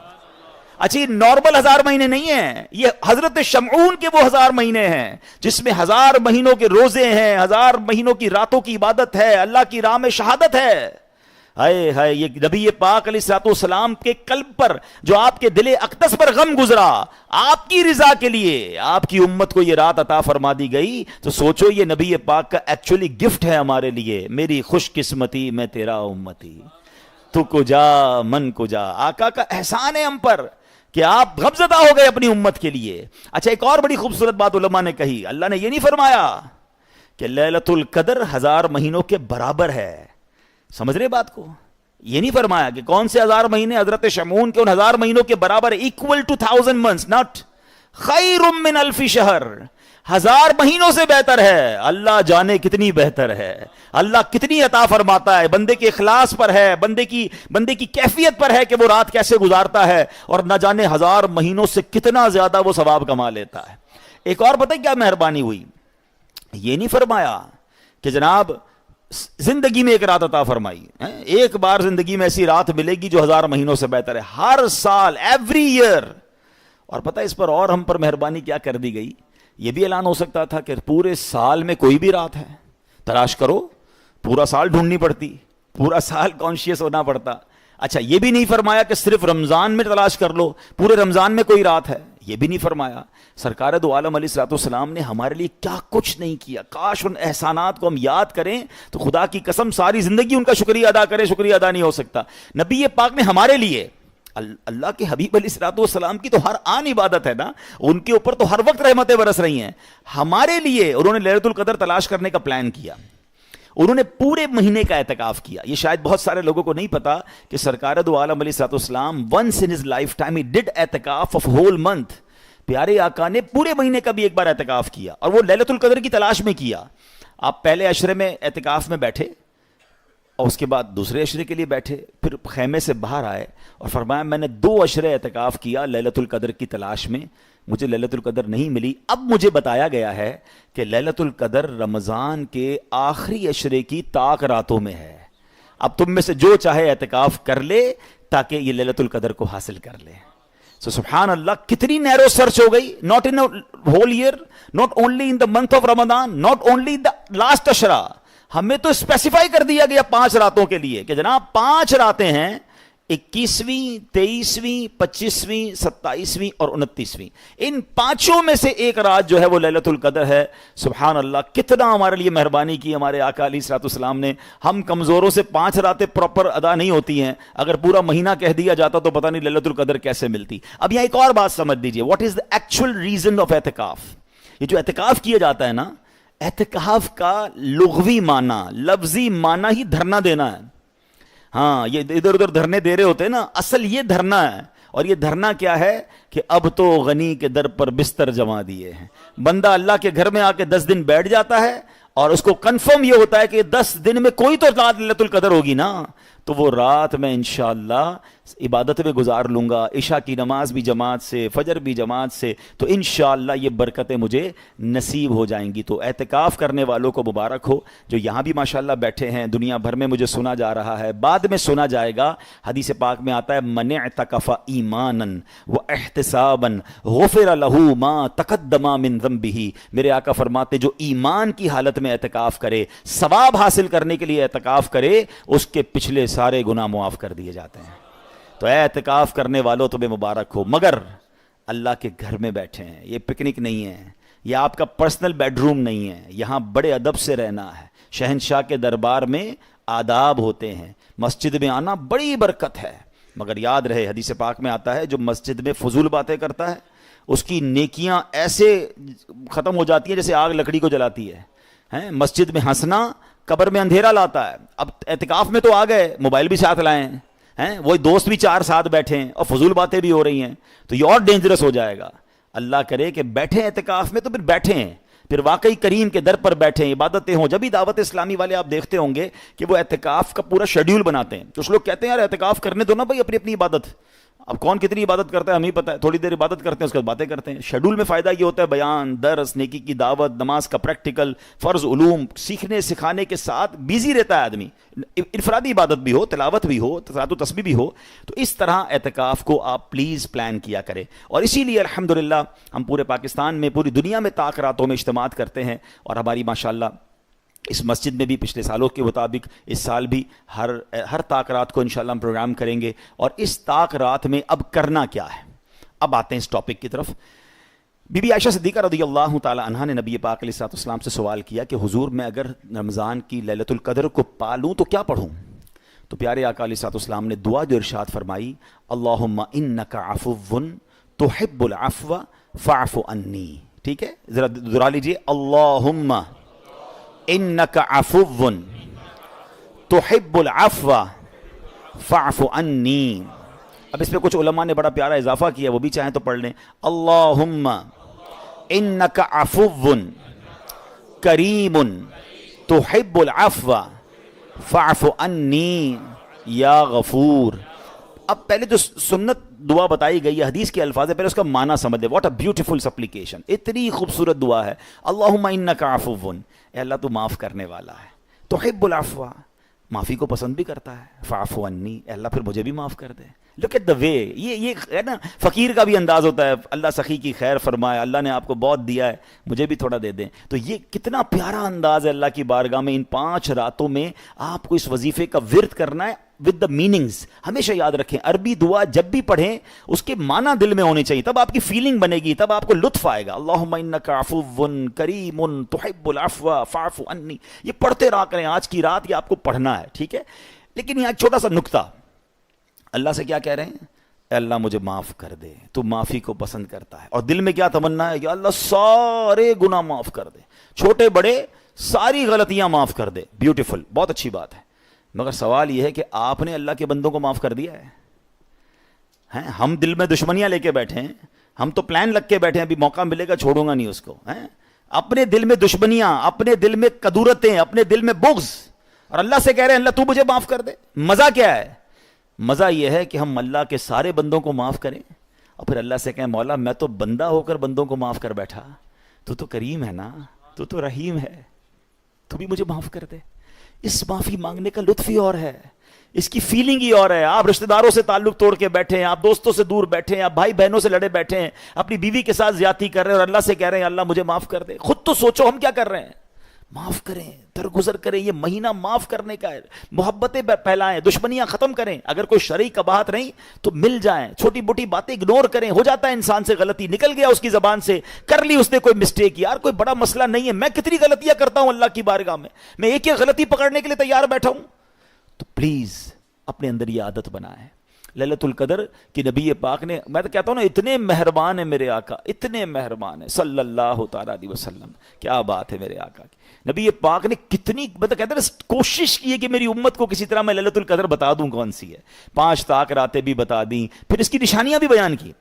اچھا یہ نارمل 1000 مہینے نہیں ہیں, یہ حضرت شمعون کے وہ 1000 مہینے ہیں جس میں 1000 مہینوں کے روزے ہیں, 1000 مہینوں کی راتوں کی عبادت ہے, اللہ کی راہ میں شہادت ہے. ہائے ہائے, یہ نبی پاک علیہ الصلوۃ والسلام کے قلب پر جو آپ کے دل اقدس پر غم گزرا, آپ کی رضا کے لیے آپ کی امت کو یہ رات عطا فرما دی گئی. تو سوچو یہ نبی پاک کا ایکچولی گفٹ ہے ہمارے لیے. میری خوش قسمتی میں تیرا امتی, تو کو جا من کو جا. آقا کا احسان ہے ہم پر کہ آپ غمزدہ ہو گئے اپنی امت کے لیے. اچھا ایک اور بڑی خوبصورت بات علماء نے کہی, اللہ نے یہ نہیں فرمایا کہ لیلۃ القدر 1000 مہینوں کے برابر ہے. سمجھ رہے بات کو, یہ نہیں فرمایا کہ کون سے 1000 مہینے حضرت شمعون کے ان 1000 مہینوں کے برابر, equal to 1000 months, not خیر من 1000 شہر. 1000 مہینوں سے بہتر ہے. اللہ جانے کتنی بہتر ہے, اللہ کتنی عطا فرماتا ہے. بندے کے اخلاص پر ہے, بندے کی کیفیت پر ہے کہ وہ رات کیسے گزارتا ہے, اور نہ جانے 1000 مہینوں سے کتنا زیادہ وہ ثواب کما لیتا ہے. ایک اور پتہ کیا مہربانی ہوئی, یہ نہیں فرمایا کہ جناب زندگی میں ایک رات عطا فرمائی, ایک بار زندگی میں ایسی رات ملے گی جو 1000 مہینوں سے بہتر ہے. ہر سال, ایوری ایئر. اور پتہ اس پر اور ہم پر مہربانی کیا کر دی گئی, یہ بھی اعلان ہو سکتا تھا کہ پورے سال میں کوئی بھی رات ہے تلاش کرو, پورا سال ڈھونڈنی پڑتی, پورا سال کانشیس ہونا پڑتا. اچھا یہ بھی نہیں فرمایا کہ صرف رمضان میں تلاش کر لو, پورے رمضان میں کوئی رات ہے, یہ بھی نہیں فرمایا. سرکار دو عالم علیہ الصلوۃ والسلام نے ہمارے لیے کیا کچھ نہیں کیا. کاش ان احسانات کو ہم یاد کریں تو خدا کی قسم ساری زندگی ان کا شکریہ ادا کریں, شکریہ ادا نہیں ہو سکتا. نبی پاک نے ہمارے لیے, اللہ کے حبیب علیہ الصلوۃ والسلام کی تو ہر آن عبادت ہے نا, ان کے اوپر تو ہر وقت رحمتیں برس رہی ہیں. ہمارے لیے انہوں نے لیلۃ القدر تلاش کرنے کا پلان کیا, انہوں نے پورے مہینے کا اعتکاف کیا. یہ شاید بہت سارے لوگوں کو نہیں پتا کہ سرکار دو عالم علیہ الصلوۃ والسلام once in his lifetime he did اعتکاف of whole month. پیارے آقا نے پورے مہینے کا بھی ایک بار اعتکاف کیا, اور وہ لیلۃ القدر کی تلاش میں کیا. آپ پہلے عشرے میں اعتکاف میں بیٹھے اور اس کے بعد دوسرے عشرے کے لیے بیٹھے, پھر خیمے سے باہر آئے اور فرمایا میں نے 2 عشرے اعتکاف کیا لیلۃ القدر کی تلاش میں, مجھے لیلۃ القدر نہیں ملی. اب مجھے بتایا گیا ہے کہ لیلۃ القدر رمضان کے آخری عشرے کی طاق راتوں میں ہے. اب تم میں سے جو چاہے اعتکاف کر لے تاکہ یہ لیلۃ القدر کو حاصل کر لے. سبحان اللہ, کتنی نیرو سرچ ہو گئی. Not in whole year, not only in the month of Ramzan, not only the last عشرہ. ہمیں تو اسپیسیفائی کر دیا گیا 5 راتوں کے لیے کہ جناب 5 راتیں ہیں, 21ویں, 23ویں, 25ویں, 27ویں اور 29ویں. ان 5 میں سے ایک رات جو ہے وہ لیلۃ القدر ہے. سبحان اللہ, کتنا ہمارے لیے مہربانی کی ہمارے آقا علیہ الصلوۃ والسلام نے. ہم کمزوروں سے 5 راتیں پراپر ادا نہیں ہوتی ہیں, اگر پورا مہینہ کہہ دیا جاتا تو پتہ نہیں لیلۃ القدر کیسے ملتی. اب یہاں ایک اور بات سمجھ دیجئے, what is the actual reason of اعتکاف. یہ جو اعتکاف کیا جاتا ہے نا, اعتکاف کا لغوی معنی, لفظی معنی ہی دھرنا دینا ہے. ہاں یہ ادھر ادھر دھرنے دے رہے ہوتے ہیں نا, اصل یہ دھرنا ہے. اور یہ دھرنا کیا ہے کہ اب تو غنی کے در پر بستر جما دیے ہیں. بندہ اللہ کے گھر میں آ کے 10 دن بیٹھ جاتا ہے اور اس کو کنفرم یہ ہوتا ہے کہ 10 دن میں کوئی تو رات لیلۃ القدر ہوگی نا, تو وہ رات میں انشاءاللہ عبادت میں گزار لوں گا، عشاء کی نماز بھی جماعت سے، فجر بھی جماعت سے، تو انشاءاللہ یہ برکتیں مجھے نصیب ہو جائیں گی۔ تو اعتکاف کرنے والوں کو مبارک ہو، جو یہاں بھی ماشاءاللہ بیٹھے ہیں، دنیا بھر میں مجھے سنا جا رہا ہے، بعد میں سنا جائے گا۔ حدیث پاک میں آتا ہے من اعتکف ایمانا واحتسابا غفر له ما تقدم من ذنبه، میرے آقا فرماتے جو ایمان کی حالت میں اعتکاف کرے، ثواب حاصل کرنے کے لیے اعتکاف کرے، اس کے پچھلے سارے گناہ معاف کر دیے جاتے ہیں۔ تو اے اعتکاف کرنے والوں تمہیں مبارک ہو، مگر اللہ کے گھر میں بیٹھے ہیں، یہ پکنک نہیں ہے، یہ آپ کا پرسنل بیڈ روم نہیں ہے، یہاں بڑے ادب سے رہنا ہے۔ شہنشاہ کے دربار میں آداب ہوتے ہیں، مسجد میں آنا بڑی برکت ہے، مگر یاد رہے حدیث پاک میں آتا ہے جو مسجد میں فضول باتیں کرتا ہے اس کی نیکیاں ایسے ختم ہو جاتی ہیں جیسے آگ لکڑی کو جلاتی ہے۔ مسجد میں ہنسنا قبر میں اندھیرا لاتا ہے۔ اب اعتکاف میں تو آ گئے، موبائل بھی ساتھ لائیں ہیں، وہی دوست بھی چار ساتھ بیٹھے ہیں اور فضول باتیں بھی ہو رہی ہیں، تو یہ اور ڈینجرس ہو جائے گا۔ اللہ کرے کہ بیٹھیں اعتکاف میں تو پھر بیٹھیں، پھر واقعی کریم کے در پر بیٹھیں، عبادتیں ہوں۔ جب بھی دعوت اسلامی والے آپ دیکھتے ہوں گے کہ وہ اعتکاف کا پورا شیڈیول بناتے ہیں، کچھ لوگ کہتے ہیں یار اعتکاف کرنے دو نا بھائی اپنی اپنی عبادت، اب کون کتنی عبادت کرتا ہے ہمیں پتہ ہے، تھوڑی دیر عبادت کرتے ہیں اس کے بعد باتیں کرتے ہیں۔ شیڈول میں فائدہ یہ ہوتا ہے بیان، درس، نیکی کی دعوت، نماز کا پریکٹیکل، فرض علوم سیکھنے سکھانے کے ساتھ بیزی رہتا ہے آدمی، انفرادی عبادت بھی ہو، تلاوت بھی ہو، صلاۃ و تسبیح بھی ہو۔ تو اس طرح اعتکاف کو آپ پلیز پلان کیا کریں، اور اسی لیے الحمدللہ ہم پورے پاکستان میں، پوری دنیا میں طاق راتوں میں اجتماعات کرتے ہیں، اور ہماری ماشاءاللہ اس مسجد میں بھی پچھلے سالوں کے مطابق اس سال بھی ہر طاق رات کو انشاءاللہ ہم پروگرام کریں گے۔ اور اس طاق رات میں اب کرنا کیا ہے، اب آتے ہیں اس ٹاپک کی طرف۔ بی بی عائشہ صدیقہ رضی اللہ تعالی عنہا نے نبی پاک علیہ الصلوۃ والسلام سے سوال کیا کہ حضور میں اگر رمضان کی لیلۃ القدر کو پالوں تو کیا پڑھوں؟ تو پیارے آقا علیہ الصلوۃ والسلام نے دعا جو ارشاد فرمائی، اللہم انک عفو تحب العفو فاعف عنی۔ ٹھیک ہے، ذرا دہرا لیجیے، اللہم انک عفو تحب العفو فاعف عنی۔ اب اس پہ کچھ علماء نے بڑا پیارا اضافہ کیا، وہ بھی چاہیں تو پڑھ لیں، اللہم انک عفو کریم تحب العفو فاعف عنی یا غفور۔ اب پہلے جو سنت دعا بتائی گئی ہے، حدیث کے الفاظ ہے، پہلے اس کا معنی سمجھ لیں۔ واٹ اے بیوٹیفل سپلیکیشن، اتنی خوبصورت دعا ہے، اللہم انک عفو، اے اللہ تو معاف کرنے والا ہے، تحب العفو، معافی کو پسند بھی کرتا ہے، فاعف عنی، اے اللہ پھر مجھے بھی معاف کر دے۔ لک ایٹ دا وے، یہ ہے نا فقیر کا بھی انداز ہوتا ہے، اللہ سخی کی خیر فرمائے، اللہ نے آپ کو بہت دیا ہے مجھے بھی تھوڑا دے دیں۔ تو یہ کتنا پیارا انداز ہے اللہ کی بارگاہ میں۔ ان 5 راتوں میں آپ کو اس وظیفے کا ورد کرنا ہے ود دا میننگز۔ ہمیشہ یاد رکھیں، عربی دعا جب بھی پڑھیں اس کے معنی دل میں ہونے چاہیے، تب آپ کی فیلنگ بنے گی، تب آپ کو لطف آئے گا۔ اللہم انک عفو کریم تحب العفو فاعف عنی، یہ پڑھتے رہا کریں، آج کی رات یہ آپ کو پڑھنا ہے، ٹھیک ہے۔ لیکن یہاں ایک چھوٹا سا نکتہ، اللہ سے کیا کہہ رہے ہیں؟ اے اللہ مجھے معاف کر دے، تو معافی کو پسند کرتا ہے، اور دل میں کیا تمنا ہے؟ یا اللہ سارے گناہ معاف کر دے، چھوٹے بڑے ساری غلطیاں معاف کر دے۔ بیوٹیفل، بہت اچھی بات ہے، مگر سوال یہ ہے کہ آپ نے اللہ کے بندوں کو معاف کر دیا ہے؟ ہم دل میں دشمنیاں لے کے بیٹھے ہیں، ہم تو پلان لگ کے بیٹھے ہیں، ابھی موقع ملے گا چھوڑوں گا نہیں اس کو۔ اپنے دل میں دشمنیاں، اپنے دل میں کدورتیں، اپنے دل میں بغض، اور اللہ سے کہہ رہے ہیں اللہ تو مجھے معاف کر دے۔ مزہ کیا ہے؟ مزہ یہ ہے کہ ہم اللہ کے سارے بندوں کو معاف کریں اور پھر اللہ سے کہیں مولا میں تو بندہ ہو کر بندوں کو معاف کر بیٹھا، تو کریم ہے نا، تو رحیم ہے، تو بھی مجھے معاف کر دے۔ اس معافی مانگنے کا لطف ہی اور ہے، اس کی فیلنگ ہی اور ہے۔ آپ رشتہ داروں سے تعلق توڑ کے بیٹھے ہیں، آپ دوستوں سے دور بیٹھے ہیں، آپ بھائی بہنوں سے لڑے بیٹھے ہیں، اپنی بیوی کے ساتھ زیادتی کر رہے ہیں اور اللہ سے کہہ رہے ہیں اللہ مجھے معاف کر دے۔ خود تو سوچو ہم کیا کر رہے ہیں؟ معاف کریں، درگزر کریں، یہ مہینہ معاف کرنے کا ہے، محبتیں پھیلائیں، دشمنیاں ختم کریں، اگر کوئی شرعی قباحت نہیں تو مل جائیں، چھوٹی موٹی باتیں اگنور کریں۔ ہو جاتا ہے انسان سے غلطی، نکل گیا اس کی زبان سے، کر لی اس نے کوئی مسٹیک، یار کوئی بڑا مسئلہ نہیں ہے، میں کتنی غلطیاں کرتا ہوں اللہ کی بارگاہ میں ایک ایک غلطی پکڑنے کے لیے تیار بیٹھا ہوں۔ تو پلیز اپنے اندر یہ عادت بنائیں۔ لیلۃ القدر کی نبی پاک نے، میں تو کہتا ہوں نا اتنے مہربان ہیں میرے آقا، اتنے مہربان ہیں صلی اللہ تعالیٰ علیہ وسلم، کیا بات ہے میرے آقا کی۔ نبی پاک نے کتنی مطلب کہتے ہیں کوشش کی ہے کہ میری امت کو کسی طرح میں لیلۃ القدر بتا دوں کون سی ہے، 5 طاق راتیں بھی بتا دیں، پھر اس کی نشانیاں بھی بیان کی۔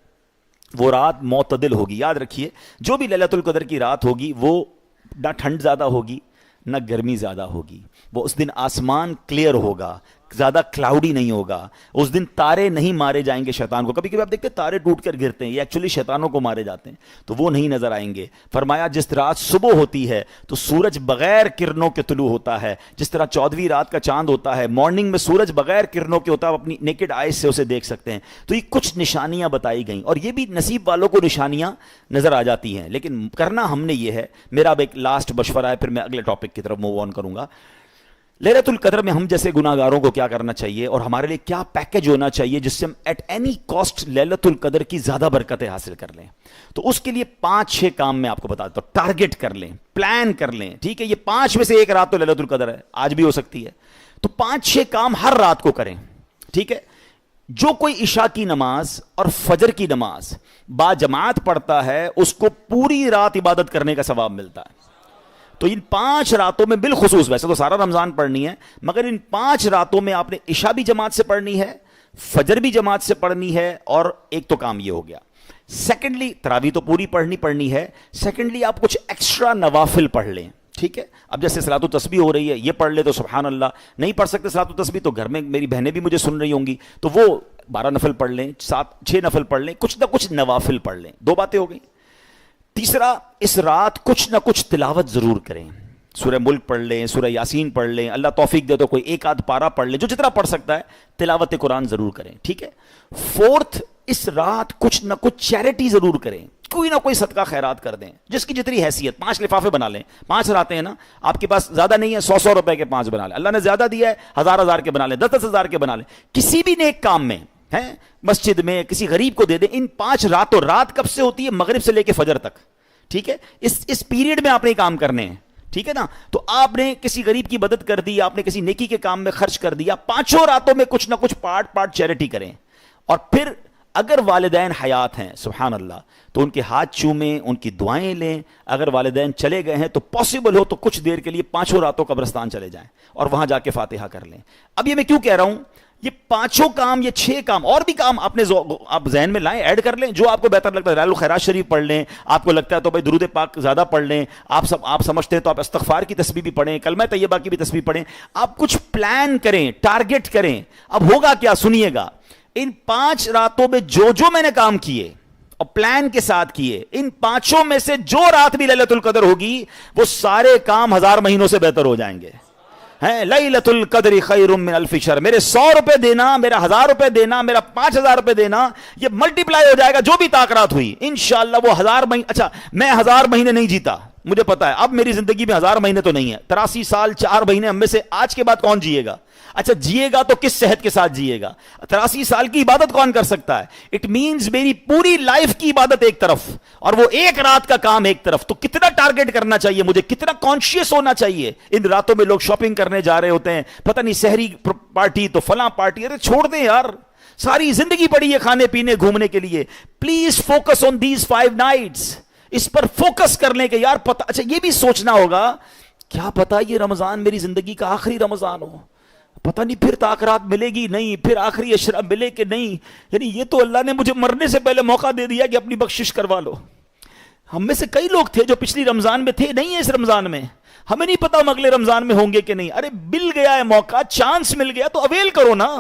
وہ رات معتدل ہوگی، یاد رکھیے جو بھی لیلۃ القدر کی رات ہوگی وہ نہ ٹھنڈ زیادہ ہوگی نہ گرمی زیادہ ہوگی، وہ اس دن آسمان کلیئر ہوگا، زیادہ کلاؤڈی نہیں ہوگا, اس دن تارے نہیں مارے جائیں گے شیطان کو. کبھی کبھی آپ دیکھتے ہیں تارے ٹوٹ کر گرتے ہیں, یہ ایکچولی شیطانوں کو مارے جاتے ہیں, تو وہ نہیں نظر آئیں گے. فرمایا جس رات صبح ہوتی ہے تو سورج بغیر کرنوں کے طلوع ہوتا ہے, جس طرح 14ویں رات کا چاند ہوتا ہے, مارننگ میں سورج بغیر کرنوں کے ہوتا ہے, آپ اپنی نیکڈ آئیز سے اسے دیکھ سکتے ہیں. تو یہ کچھ نشانیاں بتائی گئیں, اور یہ بھی نصیب والوں کو نشانیاں نظر آ جاتی ہیں, لیکن کرنا ہم نے یہ ہے. میرا اب ایک لاسٹ مشورہ ہے, پھر میں اگلے ٹاپک کی طرف موو آن کروں گا. لیلۃ القدر میں ہم جیسے گناہگاروں کو کیا کرنا چاہیے, اور ہمارے لیے کیا پیکج ہونا چاہیے جس سے ہم ایٹ اینی کاسٹ لیلۃ القدر کی زیادہ برکتیں حاصل کر لیں. تو اس کے لیے 5-6 کام میں آپ کو بتا دیتا ہوں. ٹارگٹ کر لیں, پلان کر لیں, ٹھیک ہے. یہ 5 میں سے ایک رات تو لیلۃ القدر ہے, آج بھی ہو سکتی ہے. تو 5-6 کام ہر رات کو کریں, ٹھیک ہے. جو کوئی عشاء کی نماز اور فجر کی نماز با جماعت پڑھتا ہے اس کو پوری رات عبادت کرنے کا ثواب ملتا ہے. تو ان 5 راتوں میں بالخصوص, ویسے تو سارا رمضان پڑھنی ہے, مگر ان 5 راتوں میں آپ نے عشاء بھی جماعت سے پڑھنی ہے, فجر بھی جماعت سے پڑھنی ہے, اور ایک تو کام یہ ہو گیا. سیکنڈلی تراویح تو پوری پڑھنی ہے. سیکنڈلی آپ کچھ ایکسٹرا نوافل پڑھ لیں, ٹھیک ہے. اب جیسے صلاۃ التسبیح ہو رہی ہے, یہ پڑھ لے تو سبحان اللہ. نہیں پڑھ سکتے صلاۃ التسبیح تو گھر میں میری بہنیں بھی مجھے سن رہی ہوں گی, تو وہ 12 نفل پڑھ لیں, 7-6 نفل پڑھ لیں, کچھ نہ کچھ نوافل پڑھ لیں. 2 باتیں ہو گئیں. تیسرا, اس رات کچھ نہ کچھ تلاوت ضرور کریں. سورہ ملک پڑھ لیں, سورہ یاسین پڑھ لیں, اللہ توفیق دے تو کوئی ایک آدھ پارا پڑھ لیں, جو جتنا پڑھ سکتا ہے تلاوت قرآن ضرور کریں, ٹھیک ہے. 4th, اس رات کچھ نہ کچھ چیریٹی ضرور کریں, کوئی نہ کوئی صدقہ خیرات کر دیں جس کی جتنی حیثیت. 5 لفافے بنا لیں, 5 راتیں ہیں نا, آپ کے پاس زیادہ نہیں ہے, 100 روپے کے 5 بنا لیں. اللہ نے زیادہ دیا ہے, 1000 کے بنا لیں, 10,000 کے بنا لیں. کسی بھی نیک کام میں ہیں, مسجد میں کسی غریب کو دے دیں. ان 5 راتوں, رات کب سے ہوتی ہے؟ مغرب سے لے کے فجر تک, ٹھیک ہے. اس پیریڈ میں آپ نے کام کرنے ہیں, ٹھیک ہے نا. تو آپ نے کسی غریب کی مدد کر دی, آپ نے کسی نیکی کے کام میں خرچ کر دیا. 5 راتوں میں کچھ نہ کچھ پارٹ چیریٹی کریں. اور پھر اگر والدین حیات ہیں, سبحان اللہ, تو ان کے ہاتھ چومیں, ان کی دعائیں لیں. اگر والدین چلے گئے ہیں تو پاسبل ہو تو کچھ دیر کے لیے 5 راتوں قبرستان چلے جائیں اور وہاں جا کے فاتحہ کر لیں. اب یہ میں کیوں کہہ رہا ہوں, یہ 5 کام, یہ 6 کام, اور بھی کام آپ ذہن میں لائیں, ایڈ کر لیں, جو آپ کو بہتر لگتا ہے. لال الخیرات شریف پڑھ لیں, آپ کو لگتا ہے تو بھائی درود پاک زیادہ پڑھ لیں, آپ سمجھتے ہیں تو آپ استغفار کی تسبیح بھی پڑھیں, کلمہ طیبہ کی بھی تسبیح پڑھیں. آپ کچھ پلان کریں, ٹارگٹ کریں. اب ہوگا کیا, سنیے گا. ان 5 راتوں میں جو میں نے کام کیے اور پلان کے ساتھ کیے, ان 5 میں سے جو رات بھی لیلۃ القدر ہوگی وہ سارے کام 1000 مہینوں سے بہتر ہو جائیں گے. لیلۃ القدر خیر من الف شہر. میرے 100 روپے دینا, میرا 1000 روپے دینا, میرا 5000 روپے دینا, یہ ملٹی پلائی ہو جائے گا. جو بھی طاقت ہوئی انشاءاللہ وہ 1000 مہینے. اچھا, میں 1000 مہینے نہیں جیتا, مجھے پتا ہے. اب میری زندگی میں 1000 مہینے تو نہیں ہے. 83 سال 4 مہینے ہم میں سے آج کے بعد کون جیے گا؟ اچھا جیے گا تو کس صحت کے ساتھ جیے گا؟ 83 سال کی عبادت کون کر سکتا ہے؟ اٹ مینز میری پوری لائف کی عبادت ایک طرف اور وہ ایک رات کا کام ایک طرف. تو کتنا ٹارگٹ کرنا چاہیے مجھے, کتنا کانشیس ہونا چاہیے. ان راتوں میں لوگ شاپنگ کرنے جا رہے ہوتے ہیں, پتہ نہیں سحری پارٹی تو فلاں پارٹی. ارے چھوڑ دیں یار, ساری زندگی پڑی ہے کھانے پینے گھومنے کے لیے. Please focus on these 5 nights. اس پر فوکس کر لیں کہ یار پتہ. اچھا یہ بھی سوچنا ہوگا, کیا پتا یہ رمضان میری زندگی کا آخری رمضان ہو, پتہ نہیں پھر طاقت ملے گی نہیں, پھر آخری عشرہ ملے کہ نہیں. یعنی یہ تو اللہ نے مجھے مرنے سے پہلے موقع دے دیا کہ اپنی بخشش کروا لو. ہم میں سے کئی لوگ تھے جو پچھلی رمضان میں تھے, نہیں ہے اس رمضان میں, ہمیں نہیں پتا ہم اگلے رمضان میں ہوں گے کہ نہیں. ارے مل گیا ہے موقع, چانس مل گیا تو اویل کرو نا.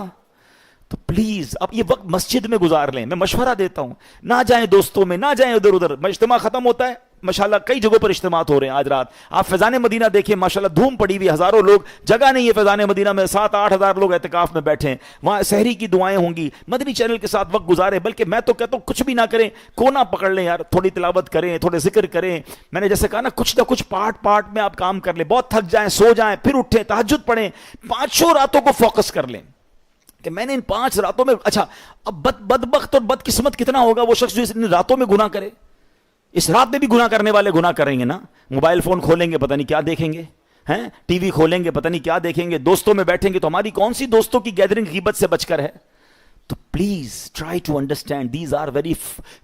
تو پلیز اب یہ وقت مسجد میں گزار لیں. میں مشورہ دیتا ہوں, نہ جائیں دوستوں میں, نہ جائیں ادھر ادھر. اجتماع ختم ہوتا ہے, ماشاءاللہ کئی جگہوں پر اجتماعات ہو رہے ہیں. آج رات آپ فیضان مدینہ دیکھیں, ماشاءاللہ دھوم پڑی ہوئی, ہزاروں لوگ, جگہ نہیں ہے فیضان مدینہ میں, 7-8 ہزار لوگ اعتکاف میں بیٹھے ہیں. وہاں سحری کی دعائیں ہوں گی. مدنی چینل کے ساتھ وقت گزارے. بلکہ میں تو کہتا ہوں کچھ بھی نہ کریں, کونا پکڑ لیں یار, تھوڑی تلاوت کریں, تھوڑے ذکر کریں. میں نے جیسے کہا نا, کچھ نہ کچھ پارٹ میں آپ کام کر لیں. بہت تھک جائیں, سو جائیں, پھر اٹھیں, تہجد پڑھیں. 5 راتوں کو فوکس کر لیں کہ میں نے ان 5 راتوں میں. اچھا اب بدبخت اور بدقسمت کتنا ہوگا وہ شخص جو ان راتوں میں گناہ کرے. اس رات میں بھی گناہ کرنے والے گناہ کریں گے نا. موبائل فون کھولیں گے, پتہ نہیں کیا دیکھیں گے, ہیں ٹی وی کھولیں گے, پتہ نہیں کیا دیکھیں گے. دوستوں میں بیٹھیں گے تو ہماری کون سی دوستوں کی گیدرنگ غیبت سے بچ کر ہے. تو please try to understand these are very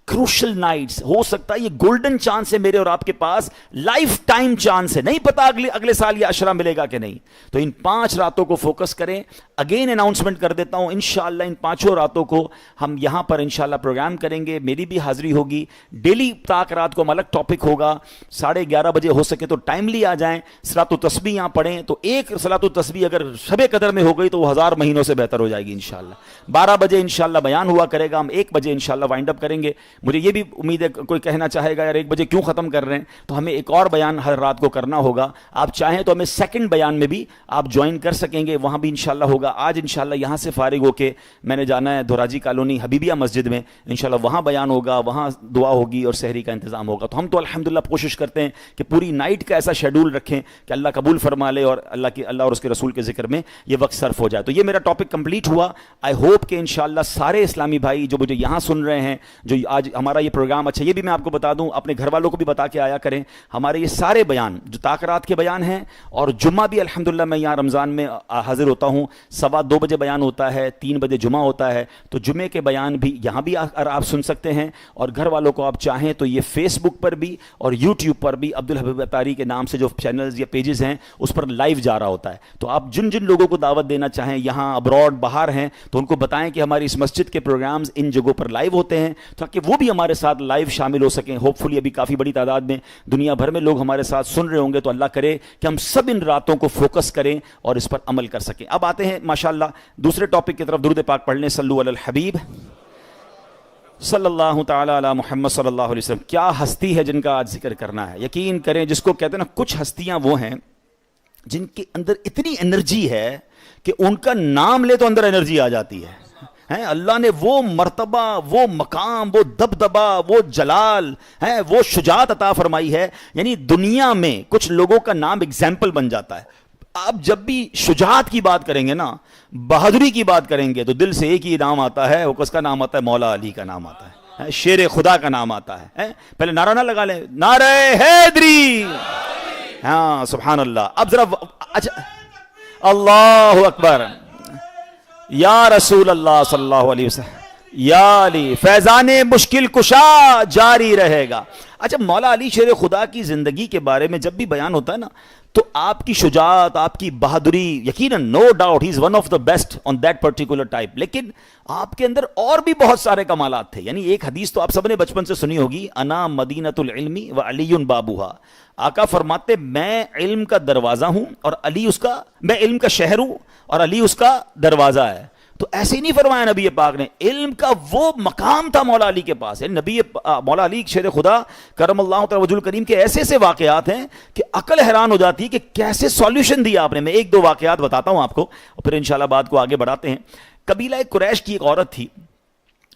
crucial nights. ہو سکتا ہے یہ گولڈن چانس ہے میرے اور آپ کے پاس, لائف ٹائم چانس ہے, نہیں پتا اگلے سال یہ عشرہ ملے گا کہ نہیں. تو ان 5 راتوں کو فوکس کریں. اگین اناؤنسمنٹ کر دیتا ہوں, انشاءاللہ ان 5 راتوں کو ہم یہاں پر انشاءاللہ پروگرام کریں گے. میری بھی حاضری ہوگی. ڈیلی تاک رات کو ہم الگ ٹاپک ہوگا. 11:30 بجے ہو سکے تو ٹائملی آ جائیں. صلاۃ التسبیح یہاں پڑھیں, تو ایک صلاۃ التسبیح اگر شب قدر میں ہو گئی تو وہ 1000 مہینوں سے بہتر ہو جائے گی انشاءاللہ. 12 بجے انشاءاللہ بیان ہوا کرے گا, ہم 1 بجے انشاءاللہ وائنڈ اپ کریں گے. مجھے یہ بھی امید ہے کوئی کہنا چاہے گا یار 1 بجے کیوں ختم کر رہے ہیں, تو ہمیں ایک اور بیان ہر رات کو کرنا ہوگا. آپ چاہیں تو ہمیں سیکنڈ بیان میں بھی آپ جوائن کر سکیں گے, وہاں بھی انشاءاللہ ہوگا. آج انشاءاللہ یہاں سے فارغ ہو کے میں نے جانا ہے دھوراجی کالونی حبیبیہ مسجد میں, انشاءاللہ وہاں بیان ہوگا, وہاں دعا ہوگی اور سحری کا انتظام ہوگا. تو ہم تو الحمدللہ کوشش کرتے ہیں کہ پوری نائٹ کا ایسا شیڈول رکھیں کہ اللہ قبول فرما لے اور اللہ اور اس کے رسول کے ذکر میں یہ وقت صرف ہو جائے. تو یہ میرا ٹاپک کمپلیٹ ہوا. آئی ہوپ کہ انشاءاللہ سارے اسلامی بھائی جو مجھے یہاں سن رہے ہیں, جو آج ہمارا یہ پروگرام, اچھا یہ بھی میں آپ کو بتا دوں, اپنے گھر والوں کو بھی بتا کے آیا کریں. ہمارے یہ سارے بیان جو تاکرات کے بیان ہیں, اور جمعہ بھی الحمدللہ میں یہاں رمضان میں حاضر ہوتا ہوں. 2:15 بجے بیان ہوتا ہے, 3 بجے جمعہ ہوتا ہے. تو جمعے کے بیان بھی یہاں بھی آپ سن سکتے ہیں. اور گھر والوں کو آپ چاہیں تو یہ فیس بک پر بھی اور یوٹیوب پر بھی عبدالحبیب اتاری کے نام سے جو چینلز یا پیجز ہیں اس پر لائیو جا رہا ہوتا ہے. تو آپ جن لوگوں کو دعوت دینا چاہیں, یہاں ابراڈ باہر ہیں, تو ان کو بتائیں کہ ہماری اس مسجد کے پروگرامز ان جگہوں پر لائیو ہوتے ہیں, تاکہ وہ بھی ہمارے ساتھ لائیو شامل ہو سکیں. ہوپ فلی ابھی کافی بڑی تعداد میں دنیا بھر میں لوگ ہمارے ساتھ سن رہے ہوں گے. تو اللہ کرے کہ ہم سب ان راتوں کو فوکس کریں اور اس پر عمل کر سکیں. اب آتے ہیں ماشاءاللہ دوسرے ٹاپک کی طرف. درود پاک پڑھ لیں, صلو علی الحبیب صلی اللہ تعالی علی محمد صلی اللہ علیہ وسلم. کیا ہستی ہے جن کا آج ذکر کرنا ہے. یقین کریں, جس کو کہتے ہیں نا, کچھ ہستیاں وہ ہیں جن کے اندر اتنی انرجی ہے کہ ان کا نام لے تو اندر انرجی آ جاتی ہے. اللہ نے وہ مرتبہ, وہ مقام, وہ دبدبا, وہ جلال ہے, وہ شجاعت عطا فرمائی ہے. یعنی دنیا میں کچھ لوگوں کا نام ایگزامپل بن جاتا ہے. آپ جب بھی شجاعت کی بات کریں گے نا, بہادری کی بات کریں گے, تو دل سے ایک ہی نام آتا ہے. وہ کس کا نام آتا ہے؟ مولا علی کا نام آتا ہے, شیر خدا کا نام آتا ہے. پہلے نعرہ نہ لگا لیں, نعرہ حیدری. ہاں سبحان اللہ. اب ذرا اچھا, اللہ اکبر, یا رسول اللہ صلی اللہ علیہ وسلم, یا علی, فیضان مشکل کشا جاری رہے گا. اچھا, مولا علی شیر خدا کی زندگی کے بارے میں جب بھی بیان ہوتا ہے نا, تو آپ کی شجاعت, آپ کی بہادری, یقیناً no doubt he is one of the best on that particular type. لیکن آپ کے اندر اور بھی بہت سارے کمالات تھے. یعنی ایک حدیث تو آپ سب نے بچپن سے سنی ہوگی, انا مدینۃ العلم و علی بابوہا. آقا فرماتے میں علم کا دروازہ ہوں اور علی اس کا, میں علم کا شہر ہوں اور علی اس کا دروازہ ہے. تو ایسے ہی نہیں فرمایا نبی پاک نے, علم کا وہ مقام تھا مولا علی کے پاس. یعنی نبی مولا علی شیر خدا کرم اللہ تعالی وجہ الکریم کے ایسے ایسے واقعات ہیں کہ عقل حیران ہو جاتی ہے کہ کیسے سولیوشن دیا آپ نے. میں 1-2 واقعات بتاتا ہوں آپ کو, اور پھر انشاءاللہ بات کو آگے بڑھاتے ہیں. قبیلہ قریش کی ایک عورت تھی,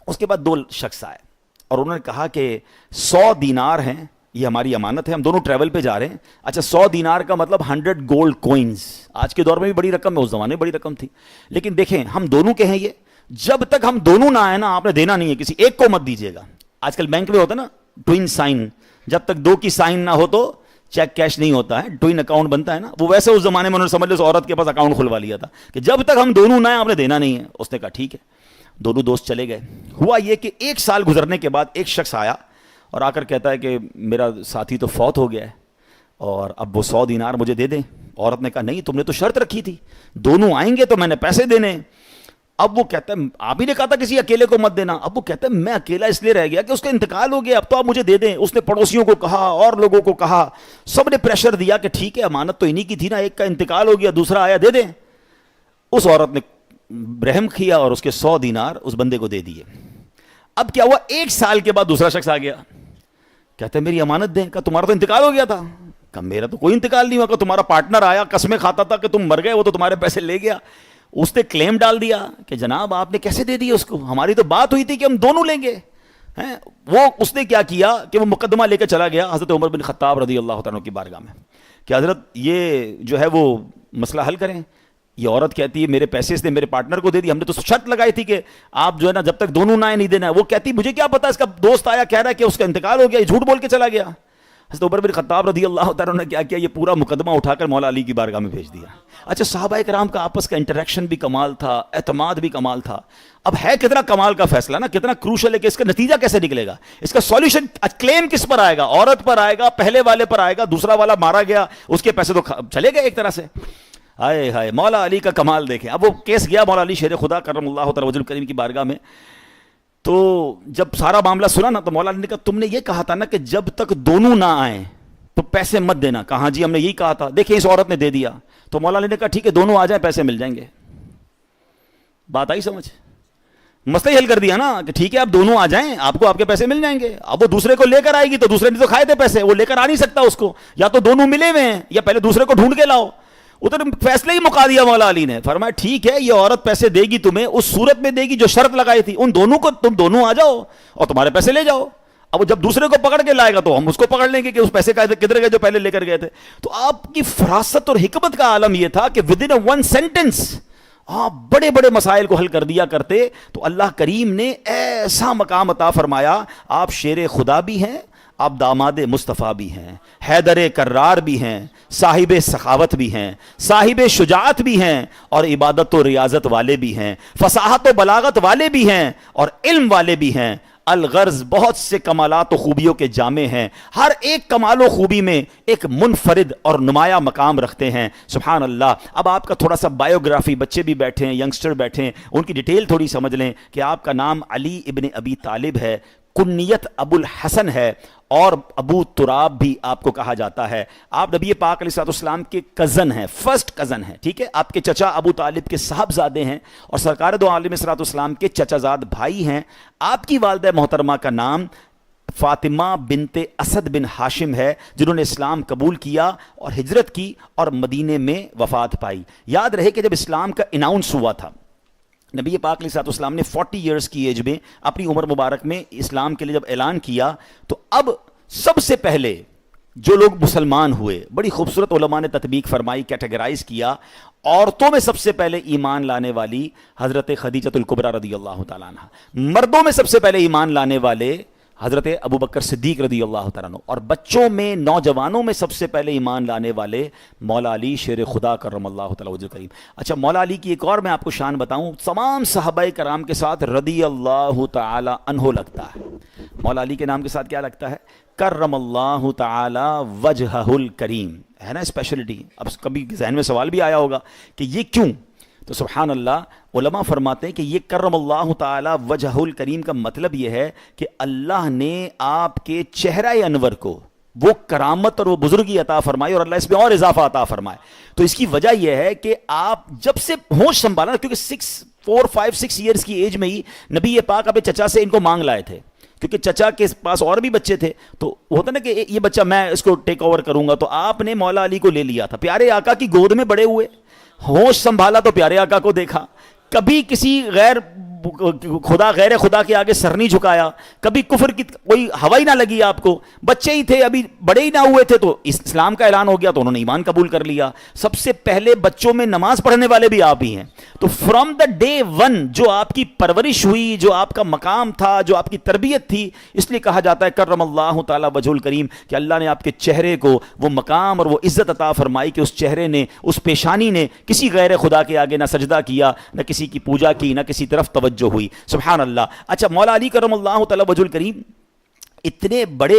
اس کے بعد 2 شخص آئے اور انہوں نے کہا کہ 100 دینار ہیں, یہ ہماری امانت ہے, ہم دونوں ٹریول پہ جا رہے ہیں. اچھا, 100 دینار کا مطلب 100 گولڈ کوئنز. آج کے دور میں بھی بڑی رقم ہے, اس زمانے میں بڑی رقم تھی. لیکن دیکھیں, ہم دونوں کے ہیں یہ, جب تک ہم دونوں نہ آئے نا, آپ نے دینا نہیں ہے, کسی ایک کو مت دیجیے گا. آج کل بینک میں ہوتا ہے نا ٹوئن سائن, جب تک 2 کی سائن نہ ہو تو چیک کیش نہیں ہوتا ہے, ٹوئن اکاؤنٹ بنتا ہے نا. وہ ویسے اس زمانے میں انہوں نے سمجھ لیا اس عورت کے پاس اکاؤنٹ کھلوا لیا تھا کہ جب تک ہم دونوں نہ آئے آپ نے دینا نہیں ہے. اس نے کہا ٹھیک ہے. دونوں دوست چلے گئے. ہوا یہ کہ 1 سال گزرنے کے بعد ایک شخص آیا اور آ کر کہتا ہے کہ میرا ساتھی تو فوت ہو گیا ہے اور اب وہ 100 دینار مجھے دے دیں. عورت نے کہا نہیں, تم نے تو شرط رکھی تھی, دونوں آئیں گے تو میں نے پیسے دینے. اب وہ کہتا ہے, آپ ہی نے کہا تھا کسی اکیلے کو مت دینا. اب وہ کہتا ہے میں اکیلا اس لیے رہ گیا کہ اس کا انتقال ہو گیا, اب تو آپ مجھے دے دیں. اس نے پڑوسیوں کو کہا اور لوگوں کو کہا, سب نے پریشر دیا کہ ٹھیک ہے, امانت تو انہی کی تھی نا, ایک کا انتقال ہو گیا, دوسرا آیا, دے دیں. اس عورت نے رحم کیا اور اس کے 100 دینار اس بندے کو دے دیے. اب کیا ہوا, 1 سال کے بعد دوسرا شخص آ گیا, کہتے ہیں میری امانت دیں. کہا تمہارا تو انتقال ہو گیا تھا. کہا میرا تو کوئی انتقال نہیں ہوا. کہ تمہارا پارٹنر آیا, قسمیں کھاتا تھا کہ تم مر گئے, وہ تو تمہارے پیسے لے گیا. اس نے کلیم ڈال دیا کہ جناب آپ نے کیسے دے دیا اس کو, ہماری تو بات ہوئی تھی کہ ہم دونوں لیں گے. وہ اس نے کیا کیا کہ وہ مقدمہ لے کے چلا گیا حضرت عمر بن خطاب رضی اللہ تعالیٰ کی بارگاہ میں کہ حضرت یہ جو ہے وہ مسئلہ حل کریں. یہ عورت کہتی ہے میرے پیسے اس نے میرے پارٹنر کو دے دی, ہم نے تو شرط لگائی تھی کہ آپ جو ہے نا جب تک دونوں نہ آئے نہیں دینا. وہ کہتی مجھے کیا پتا, اس کا دوست آیا کہہ رہا ہے کہ اس کا انتقال ہو گیا, یہ جھوٹ بول کے چلا گیا. حضرت عمر بن خطاب رضی اللہ تعالیٰ نے کیا کیا, یہ پورا مقدمہ اٹھا کر مولا علی کی بارگاہ میں بھیج دیا. اچھا, صحابہ کرام کا آپس کا انٹریکشن بھی کمال تھا, اعتماد بھی کمال تھا. اب ہے کتنا کمال کا فیصلہ نا, کتنا کروشل ہے کہ اس کا نتیجہ کیسے نکلے گا, اس کا سولوشن کلیم کس پر آئے گا, عورت پر آئے گا, پہلے والے پر آئے گا, دوسرا والا مارا گیا, اس کے پیسے تو چلے گئے ایک طرح سے. ہائے ہائے, مولا علی کا کمال دیکھیں. اب وہ کیس گیا مولا علی شیر خدا کرم اللہ تعالی وجہ الکریم کی بارگاہ میں. تو جب سارا معاملہ سنا نا تو مولا علی نے کہا تم نے یہ کہا تھا نا کہ جب تک دونوں نہ آئیں تو پیسے مت دینا. کہاں جی ہم نے یہی کہا تھا, دیکھیں اس عورت نے دے دیا. تو مولا علی نے کہا ٹھیک ہے دونوں آ جائیں پیسے مل جائیں گے. بات آئی سمجھ, مسئلہ ہی حل کر دیا نا کہ ٹھیک ہے اب دونوں آ جائیں آپ کو آپ کے پیسے مل جائیں گے. اب وہ دوسرے کو لے کر آئے گی تو دوسرے نے تو کھائے تھے پیسے, وہ لے کر آ نہیں سکتا اس کو, یا تو دونوں ملے ہوئے ہیں یا پہلے دوسرے کو ڈھونڈ کے لاؤ. ادھر فیصلے ہی مکا دیا مولا علی نے. فرمایا ٹھیک ہے یہ عورت پیسے دے گی تمہیں, اس صورت میں دے گی جو شرط لگائی تھی, ان دونوں کو تم دونوں آ جاؤ اور تمہارے پیسے لے جاؤ. اب جب دوسرے کو پکڑ کے لائے گا تو ہم اس کو پکڑ لیں گے کہ اس پیسے کا کدھر گئے جو پہلے لے کر گئے تھے. تو آپ کی فراست اور حکمت کا عالم یہ تھا کہ ود ان ون سینٹنس آپ بڑے بڑے مسائل کو حل کر دیا کرتے. تو اللہ کریم نے ایسا مقام عطا فرمایا, آپ شیر خدا بھی ہیں, آپ داماد مصطفیٰ بھی ہیں, حیدر کرار بھی ہیں, صاحب سخاوت بھی ہیں, صاحب شجاعت بھی ہیں, اور عبادت و ریاضت والے بھی ہیں, فصاحت و بلاغت والے بھی ہیں, اور علم والے بھی ہیں. الغرض بہت سے کمالات و خوبیوں کے جامع ہیں, ہر ایک کمال و خوبی میں ایک منفرد اور نمایاں مقام رکھتے ہیں. سبحان اللہ. اب آپ کا تھوڑا سا بایوگرافی, بچے بھی بیٹھے ہیں, ینگسٹر بیٹھے ہیں, ان کی ڈیٹیل تھوڑی سمجھ لیں کہ آپ کا نام علی ابن ابی طالب ہے, کنیت ابو الحسن ہے, اور ابو تراب بھی آپ کو کہا جاتا ہے. آپ نبی پاک علیہ السلام کے کزن ہیں, فرسٹ کزن ہیں, ٹھیک ہے. آپ کے چچا ابو طالب کے صاحبزادے ہیں, اور سرکار دو عالم صلی اللہ علیہ وسلم کے چچا زاد بھائی ہیں. آپ کی والدہ محترمہ کا نام فاطمہ بنت اسد بن ہاشم ہے, جنہوں نے اسلام قبول کیا اور ہجرت کی اور مدینے میں وفات پائی. یاد رہے کہ جب اسلام کا اناؤنس ہوا تھا, نبی پاک علیہ السلام نے 40 ایئرز کی ایج میں اپنی عمر مبارک میں اسلام کے لیے جب اعلان کیا, تو اب سب سے پہلے جو لوگ مسلمان ہوئے, بڑی خوبصورت علماء نے تطبیق فرمائی, کیٹیگرائز کیا. عورتوں میں سب سے پہلے ایمان لانے والی حضرت خدیجۃ الکبریٰ رضی اللہ تعالیٰ عنہ, مردوں میں سب سے پہلے ایمان لانے والے حضرت ابو بکر صدیق رضی اللہ تعالیٰ عنہ, اور بچوں میں نوجوانوں میں سب سے پہلے ایمان لانے والے مولا علی شیر خدا کرم اللہ تعالیٰ وجہ کریم. اچھا, مولا علی کی ایک اور میں آپ کو شان بتاؤں, تمام صحابہ کرام کے ساتھ رضی اللہ تعالیٰ عنہ لگتا ہے. مولا علی کے نام کے ساتھ کیا لگتا ہے؟ کرم اللہ تعالیٰ وجہہ الکریم, ہے نا اسپیشلٹی. اب کبھی ذہن میں سوال بھی آیا ہوگا کہ یہ کیوں, تو سبحان اللہ علماء فرماتے ہیں کہ یہ کرم اللہ تعالی وجہ الکریم کا مطلب یہ ہے کہ اللہ نے آپ کے چہرہ انور کو وہ کرامت اور وہ بزرگی عطا فرمائی, اور اللہ اس میں اور اضافہ عطا فرمائے. تو اس کی وجہ یہ ہے کہ آپ جب سے ہوش سنبھالا, کیونکہ 4 5 6 ایئرز کی ایج میں ہی نبی پاک اپنے چچا سے ان کو مانگ لائے تھے, کیونکہ چچا کے پاس اور بھی بچے تھے. تو ہوتا نا کہ یہ بچہ میں اس کو ٹیک اوور کروں گا, تو آپ نے مولا علی کو لے لیا تھا. پیارے آقا کی گود میں بڑے ہوئے, ہوش سنبھالا تو پیارے آقا کو دیکھا, کبھی کسی غیر خدا کے آگے سر نہیں جھکایا, کبھی کفر کی کوئی ہوا ہی نہ لگی آپ کو. بچے ہی تھے, ابھی بڑے ہی نہ ہوئے تھے, تو اسلام کا اعلان ہو گیا تو انہوں نے ایمان قبول کر لیا. سب سے پہلے بچوں میں نماز پڑھنے والے بھی آپ ہی ہیں. تو فرام دا ڈے ون جو آپ کی پرورش ہوئی, جو آپ کا مقام تھا, جو آپ کی تربیت تھی, اس لیے کہا جاتا ہے کرم اللہ تعالیٰ وجہ الکریم, کہ اللہ نے آپ کے چہرے کو وہ مقام اور وہ عزت عطا فرمائی کہ اس چہرے نے, اس پیشانی نے کسی غیر خدا کے آگے نہ سجدہ کیا, نہ کسی کی پوجا کی, نہ کسی طرف توجہ ہوئی. سبحان اللہ. اچھا, مولا علی کرم اللہ تعالی وجہ الکریم اتنے بڑے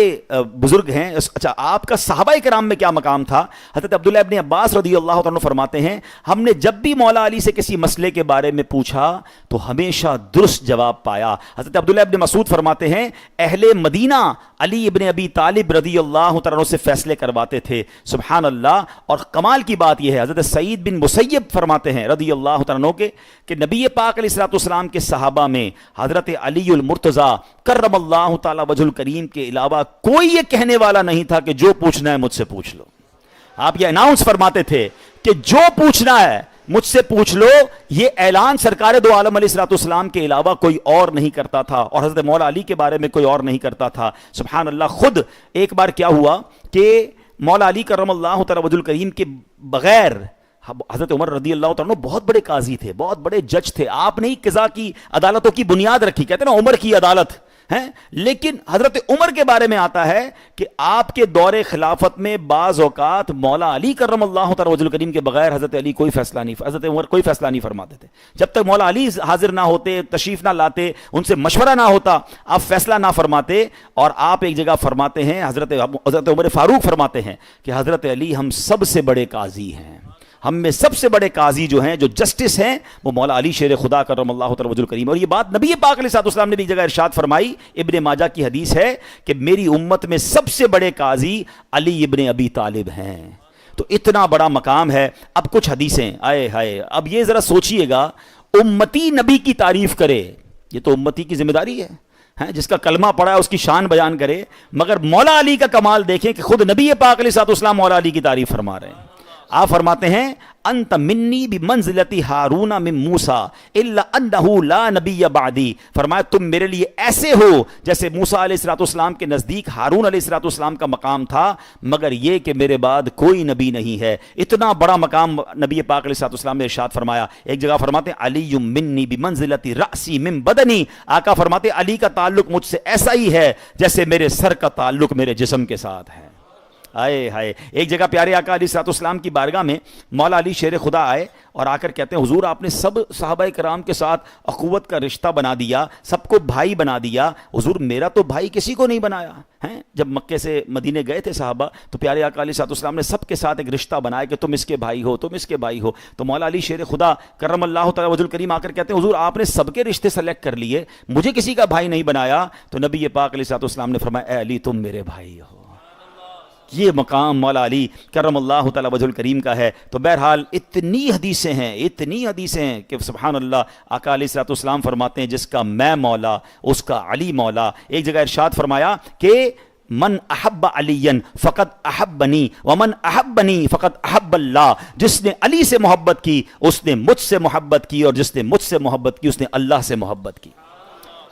بزرگ ہیں. اچھا, آپ کا صحابہ کرام میں کیا مقام تھا؟ حضرت عبداللہ ابن عباس رضی اللہ عنہ فرماتے ہیں, ہم نے جب بھی مولا علی سے کسی مسئلے کے بارے میں پوچھا تو ہمیشہ درست جواب پایا. حضرت عبداللہ ابن مسعود فرماتے ہیں, اہل مدینہ علی ابن ابی طالب رضی اللہ عنہ سے فیصلے کرواتے تھے. سبحان اللہ. اور کمال کی بات یہ ہے, حضرت سعید بن مسیب فرماتے ہیں رضی اللہ عنہ کے کہ نبی پاک علیہ السلام کے صحابہ میں حضرت علی المرتضیٰ کرم اللہ تعالی وجہ الکریم کے علاوہ کوئی یہ کہنے والا نہیں تھا کہ جو پوچھنا ہے مجھ سے پوچھ لو. آپ یہ اناؤنس فرماتے تھے کہ جو پوچھنا ہے مجھ سے پوچھ لو. یہ اعلان سرکار دو عالم علیہ السلام کے علاوہ کوئی اور نہیں کرتا تھا, اور حضرت مولا علی کے بارے میں کوئی اور نہیں کرتا تھا. سبحان اللہ. خود ایک بار کیا ہوا کہ مولا علی کرم اللہ تعالی وجہ الکریم کے بغیر حضرت عمر رضی اللہ تعالیٰ بہت بڑے قاضی تھے, بہت بڑے جج تھے. آپ نے ہی قضا کی عدالتوں کی بنیاد رکھی. کہتے ہیں نا عمر کی عدالت, ہیں. لیکن حضرت عمر کے بارے میں آتا ہے کہ آپ کے دور خلافت میں بعض اوقات مولا علی کرم اللہ تعالی وجہ الکریم کے بغیر حضرت علی حضرت عمر کوئی فیصلہ نہیں فرماتے تھے. جب تک مولا علی حاضر نہ ہوتے, تشریف نہ لاتے, ان سے مشورہ نہ ہوتا, آپ فیصلہ نہ فرماتے. اور آپ ایک جگہ فرماتے ہیں, حضرت عمر فاروق فرماتے ہیں کہ حضرت علی ہم سب سے بڑے قاضی ہیں, ہم میں سب سے بڑے قاضی جو ہیں, جو جسٹس ہیں, وہ مولا علی شیر خدا کرم اللہ تعالی وجہ الکریم. اور یہ بات نبی پاک علیہ الصلوۃ والسلام نے بھی ایک جگہ ارشاد فرمائی, ابن ماجہ کی حدیث ہے کہ میری امت میں سب سے بڑے قاضی علی ابن ابی طالب ہیں. تو اتنا بڑا مقام ہے. اب کچھ حدیثیں آئے ہائے, اب یہ ذرا سوچئے گا, امتی نبی کی تعریف کرے, یہ تو امتی کی ذمہ داری ہے, جس کا کلمہ پڑھا ہے اس کی شان بیان کرے. مگر مولا علی کا کمال دیکھیں کہ خود نبی پاک علیہ الصلوۃ والسلام مولا علی کی تعریف فرما رہے ہیں. آپ فرماتے ہیں انت منی بمنزلتی ہارون من موسیٰ الا انہ لا نبی بعدی. فرمایا تم میرے لیے ایسے ہو جیسے موسیٰ علیہ الصلوۃ والسلام کے نزدیک ہارون علیہ الصلوۃ والسلام کا مقام تھا, مگر یہ کہ میرے بعد کوئی نبی نہیں ہے. اتنا بڑا مقام نبی پاک علیہ الصلوۃ والسلام نے ارشاد فرمایا. ایک جگہ فرماتے ہیں علی منی بمنزلتی رأسی من بدنی. آقا فرماتے ہیں علی کا تعلق مجھ سے ایسا ہی ہے جیسے میرے سر کا تعلق میرے جسم کے ساتھ ہے. آئے ہائے. ایک جگہ پیارے آقا علیہ الصلوۃ والسلام کی بارگاہ میں مولا علی شیر خدا آئے اور آ کر کہتے ہیں حضور آپ نے سب صحابہ کرام کے ساتھ اخوت کا رشتہ بنا دیا, سب کو بھائی بنا دیا, حضور میرا تو بھائی کسی کو نہیں بنایا ہے. جب مکے سے مدینے گئے تھے صحابہ تو پیارے آقا علیہ الصلوۃ والسلام نے سب کے ساتھ ایک رشتہ بنایا کہ تم اس کے بھائی ہو, تم اس کے بھائی ہو. تو مولا علی شیر خدا کرم اللہ تعالی وجہ الکریم آ کر کہتے ہیں حضور آپ نے سب کے رشتے سلیکٹ کر لیے, مجھے کسی کا بھائی نہیں بنایا. تو نبی پاک علیہ الصلوۃ والسلام نے فرمایا اے علی تم میرے بھائی ہو. یہ مقام مولا علی کرم اللہ تعالی وجہ الکریم کا ہے. تو بہرحال اتنی حدیثیں ہیں کہ سبحان اللہ. آقا علیہ الصلوۃ والسلام فرماتے ہیں جس کا میں مولا اس کا علی مولا. ایک جگہ ارشاد فرمایا کہ من احب علی فقط احبنی ومن احبنی فقط احب اللہ. جس نے علی سے محبت کی اس نے مجھ سے محبت کی, اور جس نے مجھ سے محبت کی اس نے اللہ سے محبت کی.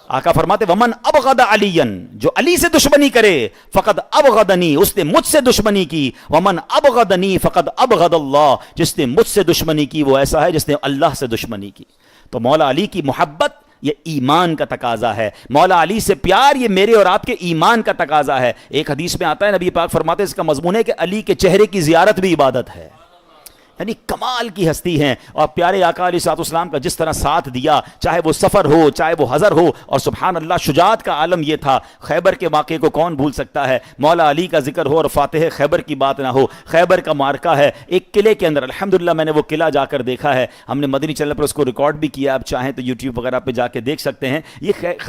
آقا فرماتے ومن ابغض علی, جو علی سے دشمنی کرے فقط ابغضنی, اس نے مجھ سے دشمنی کی. ومن ابغضنی فقط ابغض اللہ, جس نے مجھ سے دشمنی کی وہ ایسا ہے جس نے اللہ سے دشمنی کی. تو مولا علی کی محبت یہ ایمان کا تقاضا ہے. مولا علی سے پیار یہ میرے اور آپ کے ایمان کا تقاضا ہے. ایک حدیث میں آتا ہے نبی پاک فرماتے ہیں اس کا مضمون ہے کہ علی کے چہرے کی زیارت بھی عبادت ہے. یعنی کمال کی ہستی ہیں. اور پیارے آقا علیہ الصلوۃ والسلام کا جس طرح ساتھ دیا, چاہے وہ سفر ہو چاہے وہ حضر ہو. اور سبحان اللہ شجاعت کا عالم یہ تھا. خیبر کے واقعے کو کون بھول سکتا ہے. مولا علی کا ذکر ہو اور فاتح خیبر کی بات نہ ہو. خیبر کا معرکہ ہے ایک قلعے کے اندر. الحمدللہ میں نے وہ قلعہ جا کر دیکھا ہے, ہم نے مدنی چینل پر اس کو ریکارڈ بھی کیا. آپ چاہیں تو یوٹیوب وغیرہ پہ جا کے دیکھ سکتے ہیں. یہ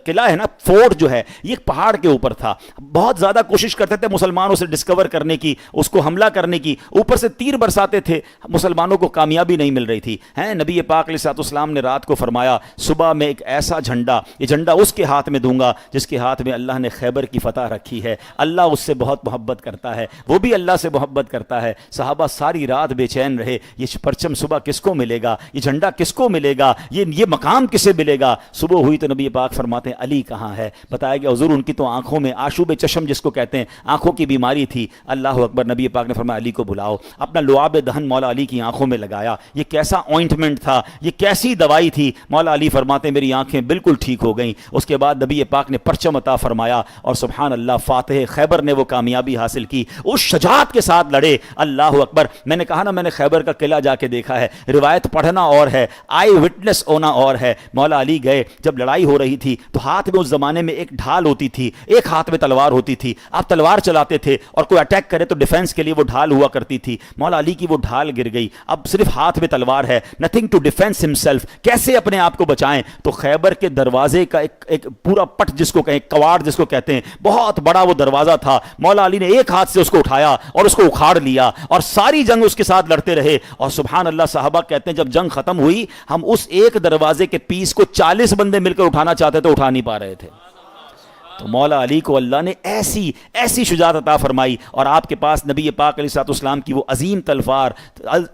قلعہ ہے نا, فورٹ جو ہے یہ پہاڑ کے اوپر تھا. بہت زیادہ کوشش کرتے تھے مسلمانوں سے ڈسکور کرنے کی, اس کو حملہ کرنے کی. اوپر سے تیر برساتے تھے, مسلمانوں کو کامیابی نہیں مل رہی تھی. نبی پاک علیہ الصلوۃ والسلام نے رات کو فرمایا صبح میں ایک ایسا جھنڈا, یہ جھنڈا اس کے ہاتھ میں دوں گا جس کے ہاتھ میں اللہ نے خیبر کی فتح رکھی ہے. اللہ اس سے بہت محبت کرتا ہے, وہ بھی اللہ سے محبت کرتا ہے. صحابہ ساری رات بے چین رہے, یہ پرچم صبح کس کو ملے گا, یہ جھنڈا کس کو ملے گا, یہ مقام کسے ملے گا. صبح ہوئی تو نبی پاک فرماتے ہیں علی کہاں ہے. بتایا گیا حضور ان کی تو آنکھوں میں آشوب چشم جس کو کہتے ہیں, آنکھوں کی بیماری تھی. اللہ اکبر. نبی پاک نے فرمایا علی کو بلاؤ. اپنا لعاب دہن مولا علی کی آنکھوں میں لگایا. یہ کیسا آئنٹمنٹ تھا, یہ کیسی دوائی تھی. مولا علی فرماتے ہیں میری آنکھیں بالکل ٹھیک ہو گئیں. اس کے بعد نبی پاک نے پرچم عطا فرمایا اور سبحان اللہ فاتح خیبر نے وہ کامیابی حاصل کی. اس شجاعت کے ساتھ لڑے. اللہ اکبر. میں نے کہا نا میں نے خیبر کا قلعہ جا کے دیکھا ہے, روایت پڑھنا اور ہے, آئی وٹنس ہونا اور ہے. مولا علی گئے, جب لڑائی ہو رہی تھی تو ہاتھ میں اس زمانے میں ایک ڈھال ہوتی تھی, ایک ہاتھ میں تلوار ہوتی تھی. آپ تلوار چلاتے تھے اور کوئی اٹیک کرے تو ڈیفینس کے لیے وہ ڈھال ہوا کرتی تھی. مولا علی کی وہ ڈھال گر گئی, اب صرف ہاتھ میں تلوار ہے, نتھنگ ٹو ڈیفینس ہمسیلف. کیسے اپنے آپ کو بچائیں. تو خیبر کے دروازے کا ایک پورا پٹ جس کو کہیں, کواڑ جس کو کہتے ہیں, بہت بڑا وہ دروازہ تھا. مولا علی نے ایک ہاتھ سے اس کو اٹھایا اور اس کو اکھاڑ لیا اور ساری جنگ اس کے ساتھ لڑتے رہے. اور سبحان اللہ صحابہ کہتے ہیں جب جنگ ختم ہوئی ہم اس ایک دروازے کے پیس کو 40 بندے مل کر اٹھانا چاہتے تو اٹھا نہیں پا رہے تھے. تو مولا علی کو اللہ نے ایسی شجاعت عطا فرمائی. اور آپ کے پاس نبی پاک علیہ الصلوۃ والسلام کی وہ عظیم تلوار,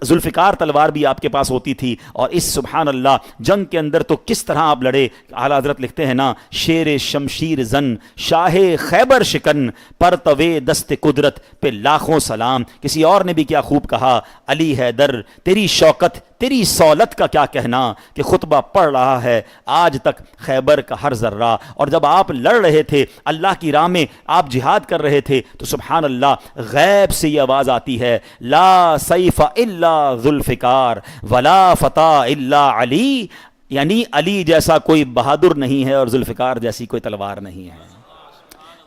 ذوالفقار تلوار بھی آپ کے پاس ہوتی تھی. اور اس سبحان اللہ جنگ کے اندر تو کس طرح آپ لڑے. اعلیٰ حضرت لکھتے ہیں نا, شیر شمشیر زن شاہ خیبر شکن پر توے دست قدرت پہ لاکھوں سلام. کسی اور نے بھی کیا خوب کہا, علی حیدر تیری شوکت تیری سہولت کا کیا کہنا کہ خطبہ پڑھ رہا ہے آج تک خیبر کا ہر ذرہ، اور جب آپ لڑ رہے تھے اللہ کی راہ میں، آپ جہاد کر رہے تھے تو سبحان اللہ غیب سے یہ آواز آتی ہے، لا سیف الا ذوالفقار ولا فتح الا علی، یعنی علی جیسا کوئی بہادر نہیں ہے اور ذوالفقار جیسی کوئی تلوار نہیں ہے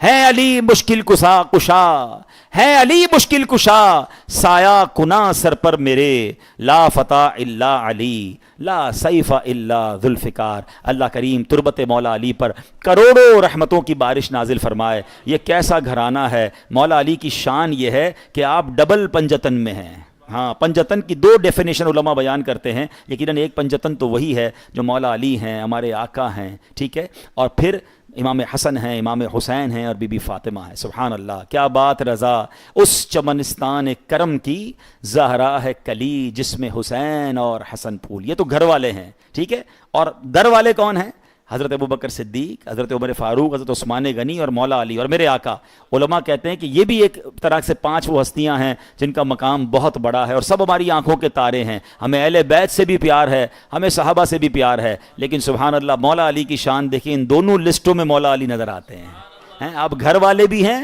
علی مشکل کشا ہے علی مشکل کشا، سایہ کنا سر پر میرے، لا فتح الا علی لا سیف الا ذوالفقار۔ اللہ کریم تربت مولا علی پر کروڑوں رحمتوں کی بارش نازل فرمائے۔ یہ کیسا گھرانہ ہے، مولا علی کی شان یہ ہے کہ آپ ڈبل پنجتن میں ہیں۔ ہاں، پنجتن کی دو ڈیفینیشن علماء بیان کرتے ہیں، یقیناً ایک پنجتن تو وہی ہے جو مولا علی ہیں، ہمارے آقا ہیں، ٹھیک ہے، اور پھر امام حسن ہیں، امام حسین ہیں، اور بی بی فاطمہ ہے۔ سبحان اللہ، کیا بات رضا، اس چمنستان کرم کی زہرا ہے کلی، جس میں حسین اور حسن پھول۔ یہ تو گھر والے ہیں، ٹھیک ہے، اور در والے کون ہیں؟ حضرت ابوبکر صدیق، حضرت عمر فاروق، حضرت عثمان غنی اور مولا علی اور میرے آقا۔ علماء کہتے ہیں کہ یہ بھی ایک طرح سے 5 وہ ہستیاں ہیں جن کا مقام بہت بڑا ہے، اور سب ہماری آنکھوں کے تارے ہیں۔ ہمیں اہل بیت سے بھی پیار ہے، ہمیں صحابہ سے بھی پیار ہے، لیکن سبحان اللہ مولا علی کی شان دیکھیں، ان دونوں لسٹوں میں مولا علی نظر آتے ہیں۔ اب گھر والے بھی ہیں،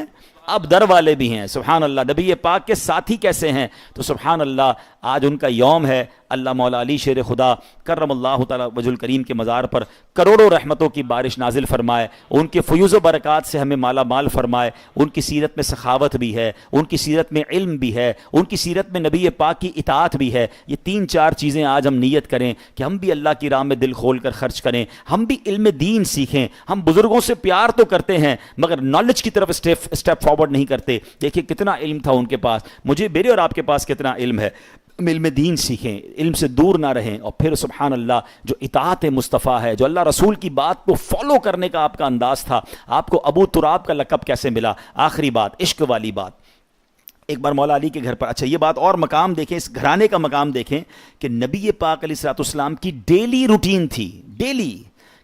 اب در والے بھی ہیں۔ سبحان اللہ، نبی پاک کے ساتھی کیسے ہیں؟ تو سبحان اللہ، آج ان کا یوم ہے۔ اللہ مولا علی شیر خدا کرم اللہ تعالی وجہ الکریم کے مزار پر کروڑوں رحمتوں کی بارش نازل فرمائے، ان کے فیوز و برکات سے ہمیں مالا مال فرمائے۔ ان کی سیرت میں سخاوت بھی ہے، ان کی سیرت میں علم بھی ہے، ان کی سیرت میں نبی پاک کی اطاعت بھی ہے۔ یہ 3-4 چیزیں آج ہم نیت کریں کہ ہم بھی اللہ کی راہ میں دل کھول کر خرچ کریں، ہم بھی علم دین سیکھیں۔ ہم بزرگوں سے پیار تو کرتے ہیں مگر نالج کی طرف اسٹیپ فارورڈ نہیں کرتے۔ دیکھیں کتنا علم تھا ان کے پاس، مجھے میرے اور آپ کے پاس کتنا علم ہے۔ علم دین سیکھیں، علم سے دور نہ رہیں، اور پھر سبحان اللہ جو اطاعت مصطفیٰ ہے، جو اللہ رسول کی بات کو فالو کرنے کا آپ کا انداز تھا۔ آپ کو ابو تراب کا لقب کیسے ملا؟ آخری بات، عشق والی بات۔ ایک بار مولا علی کے گھر پر، اچھا یہ بات اور مقام دیکھیں، اس گھرانے کا مقام دیکھیں کہ نبی پاک علیہ الصلوۃ والسلام کی ڈیلی روٹین تھی، ڈیلی،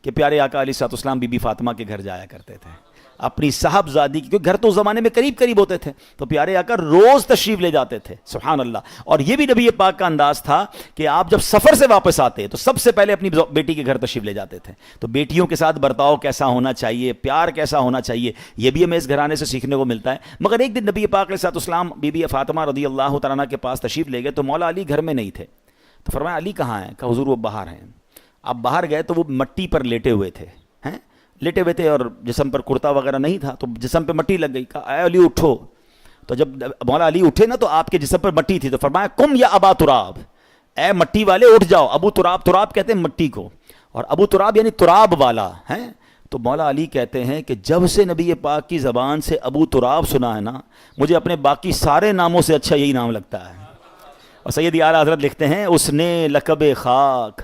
کہ پیارے آقا علیہ الصلوۃ والسلام بی بی فاطمہ کے گھر جایا کرتے تھے اپنی صاحبزادی کی، کیونکہ گھر تو اس زمانے میں قریب ہوتے تھے، تو پیارے آقا روز تشریف لے جاتے تھے۔ سبحان اللہ، اور یہ بھی نبی پاک کا انداز تھا کہ آپ جب سفر سے واپس آتے تو سب سے پہلے اپنی بیٹی کے گھر تشریف لے جاتے تھے۔ تو بیٹیوں کے ساتھ برتاؤ کیسا ہونا چاہیے، پیار کیسا ہونا چاہیے، یہ بھی ہمیں اس گھرانے سے سیکھنے کو ملتا ہے۔ مگر ایک دن نبی پاک علیہ الصلوۃ والسلام بی بی فاطمہ رضی اللہ تعالیٰ عنہ کے پاس تشریف لے گئے، تو مولا علی گھر میں نہیں تھے۔ تو فرمایا علی کہاں ہیں؟ کہا حضور وہ باہر ہیں۔ اب باہر گئے تو وہ مٹی پر لیٹے ہوئے تھے، لیٹے ہوئے تھے، اور جسم پر کرتا وغیرہ نہیں تھا، تو جسم پہ مٹی لگ گئی۔ کہا اے علی اٹھو۔ تو جب مولا علی اٹھے نا تو آپ کے جسم پر مٹی تھی، تو فرمایا کم یا ابا تراب، اے مٹی والے اٹھ جاؤ۔ ابو تراب، تراب کہتے ہیں مٹی کو، اور ابو تراب یعنی تراب والا ہے۔ تو مولا علی کہتے ہیں کہ جب سے نبی پاک کی زبان سے ابو تراب سنا ہے نا، مجھے اپنے باقی سارے ناموں سے اچھا یہی نام لگتا ہے۔ اور سیدی اعلیٰ حضرت لکھتے ہیں اس نے لقب خاک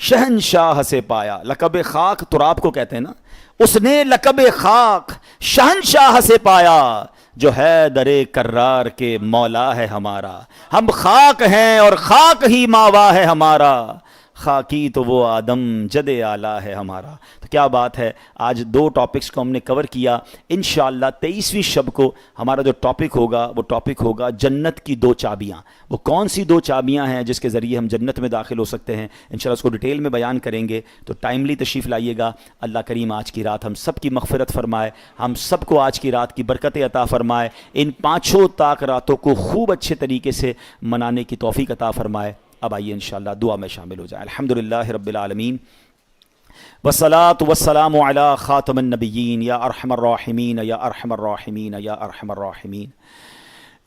شہنشاہ سے پایا۔ لقب خاک تراب کو کہتے ہیں نا، اس نے لقب خاک شہنشاہ سے پایا، جو ہے در کرار کے مولا ہے ہمارا۔ ہم خاک ہیں اور خاک ہی ماوا ہے ہمارا، خاکی تو وہ آدم جد اعلیٰ ہے ہمارا۔ تو کیا بات ہے، آج 2 ٹاپکس کو ہم نے کور کیا۔ انشاءاللہ 23ویں شب کو ہمارا جو ٹاپک ہوگا وہ ٹاپک ہوگا جنت کی 2 چابیاں۔ وہ کون سی 2 چابیاں ہیں جس کے ذریعے ہم جنت میں داخل ہو سکتے ہیں، انشاءاللہ اس کو ڈیٹیل میں بیان کریں گے، تو ٹائملی تشریف لائیے گا۔ اللہ کریم آج کی رات ہم سب کی مغفرت فرمائے، ہم سب کو آج کی رات کی برکت عطا فرمائے، ان 5 طاق راتوں کو خوب اچھے طریقے سے منانے کی توفیق عطا فرمائے۔ اب آئیے انشاءاللہ دعا میں شامل ہو جائیں۔ الحمدللہ رب العالمین، والصلاة والسلام علی خاتم النبیین، یا ارحم الراحمین یا ارحم الراحمین یا ارحم الراحمین،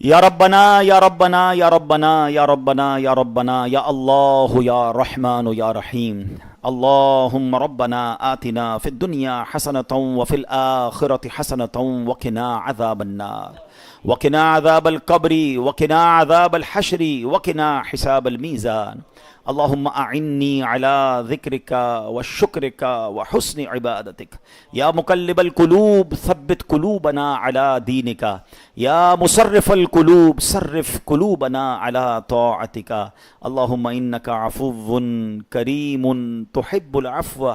یا ربنا یا ربنا یا ربنا یا ربنا یا ربنا یا اللہ یا رحمان یا رحیم۔ اللہم ربنا آتنا فی الدنیا حسنة وفی الآخرة حسنة وقنا عذاب النار، وقنا عذاب القبر، وقنا عذاب الحشر، وقنا حساب الميزان۔ اللهم أعني على ذكرك وشكرك وحسن عبادتك، يا مقلب القلوب ثبت قلوبنا على دينك، يا مصرف القلوب صرف قلوبنا على طاعتك۔ اللهم إنك عفو كريم تحب العفو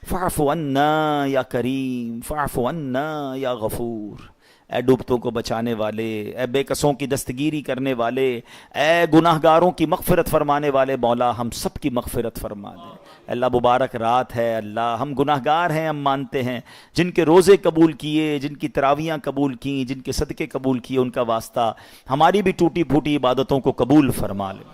فاعف عنا يا كريم، فاعف عنا يا غفور۔ اے ڈوبتوں کو بچانے والے، اے بے کسوں کی دستگیری کرنے والے، اے گناہ گاروں کی مغفرت فرمانے والے مولا ہم سب کی مغفرت فرما دے۔ اللہ مبارک رات ہے، اللہ ہم گناہ گار ہیں، ہم مانتے ہیں، جن کے روزے قبول کیے، جن کی تراویحاں قبول کیں، جن کے صدقے قبول کیے، ان کا واسطہ ہماری بھی ٹوٹی پھوٹی عبادتوں کو قبول فرما لے۔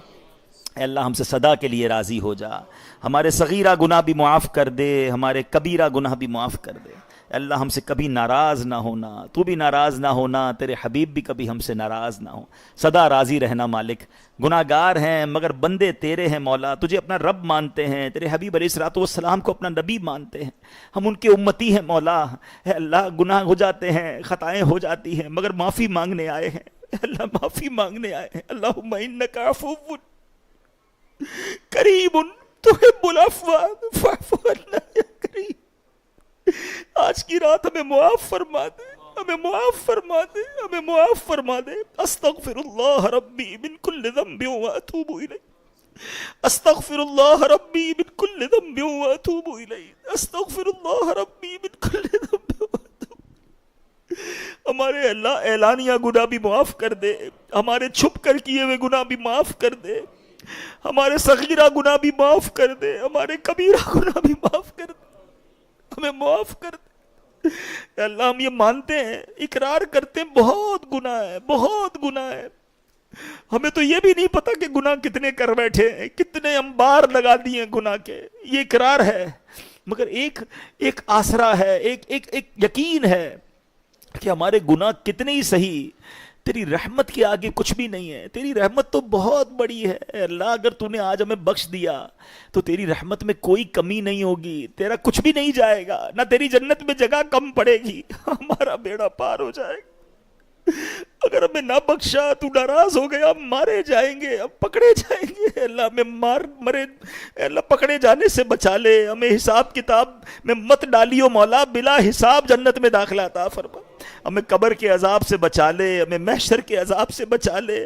اے اللہ ہم سے صدا کے لیے راضی ہو جا، ہمارے صغیرہ گناہ بھی معاف کر دے، ہمارے کبیرہ گناہ بھی معاف کر دے۔ اے اللہ ہم سے کبھی ناراض نہ ہونا، تو بھی ناراض نہ ہونا، تیرے حبیب بھی کبھی ہم سے ناراض نہ ہو، سدا راضی رہنا مالک۔ گناہ گار ہیں مگر بندے تیرے ہیں مولا، تجھے اپنا رب مانتے ہیں، تیرے حبیب علیہ الصلوۃ والسلام کو اپنا نبی مانتے ہیں، ہم ان کے امتی ہیں مولا۔ اے اللہ گناہ ہو جاتے ہیں، خطائیں ہو جاتی ہیں، مگر معافی مانگنے آئے ہیں، اے اللہ معافی مانگنے آئے ہیں۔ اللہم انک عفو کریم تحب العفو فاعف عنا یا کریم۔ آج کی رات ہمیں معاف فرما دے، ہمیں معاف فرما دے، ہمیں معاف فرما دے۔ استغفر اللہ ربی من کل ذنب واتوب الیہ، استغفر اللہ ربی من کل ذنب واتوب الیہ، استغفر اللہ ربی من کل ذنب واتوب۔ ہمارے اللہ اعلانیہ گناہ بھی معاف کر دے، ہمارے چھپ کر کیے ہوئے گناہ بھی معاف کر دے، ہمارے صغیرہ گناہ بھی معاف کر دے، ہمارے کبیرہ گناہ بھی معاف کر دے، ہمیں معاف کر دے۔ اے اللہ ہم یہ مانتے ہیں، اقرار کرتے ہیں بہت گناہ ہے، بہت گناہ ہے، ہمیں تو یہ بھی نہیں پتا کہ گناہ کتنے کر بیٹھے ہیں، کتنے انبار لگا دیے گناہ کے، یہ اقرار ہے، مگر ایک آسرا ہے، ایک یقین ہے کہ ہمارے گناہ کتنے ہی صحیح تیری رحمت کے آگے کچھ بھی نہیں ہے۔ تیری رحمت تو بہت بڑی ہے اے اللہ، اگر تو نے آج ہمیں بخش دیا تو تیری رحمت میں کوئی کمی نہیں ہوگی، تیرا کچھ بھی نہیں جائے گا، نہ تیری جنت میں جگہ کم پڑے گی، ہمارا بیڑا پار ہو جائے گا۔ اگر ہمیں نہ بخشا تو ناراض ہو گیا، ہم مارے جائیں گے، ہم پکڑے جائیں گے۔ اللہ ہمیں مرے، اللہ پکڑے جانے سے بچا لے، ہمیں حساب کتاب میں مت ڈالیو مولا، بلا حساب جنت میں داخلہ عطا فرما۔ ہمیں قبر کے عذاب سے بچا لے، ہمیں محشر کے عذاب سے بچا لے۔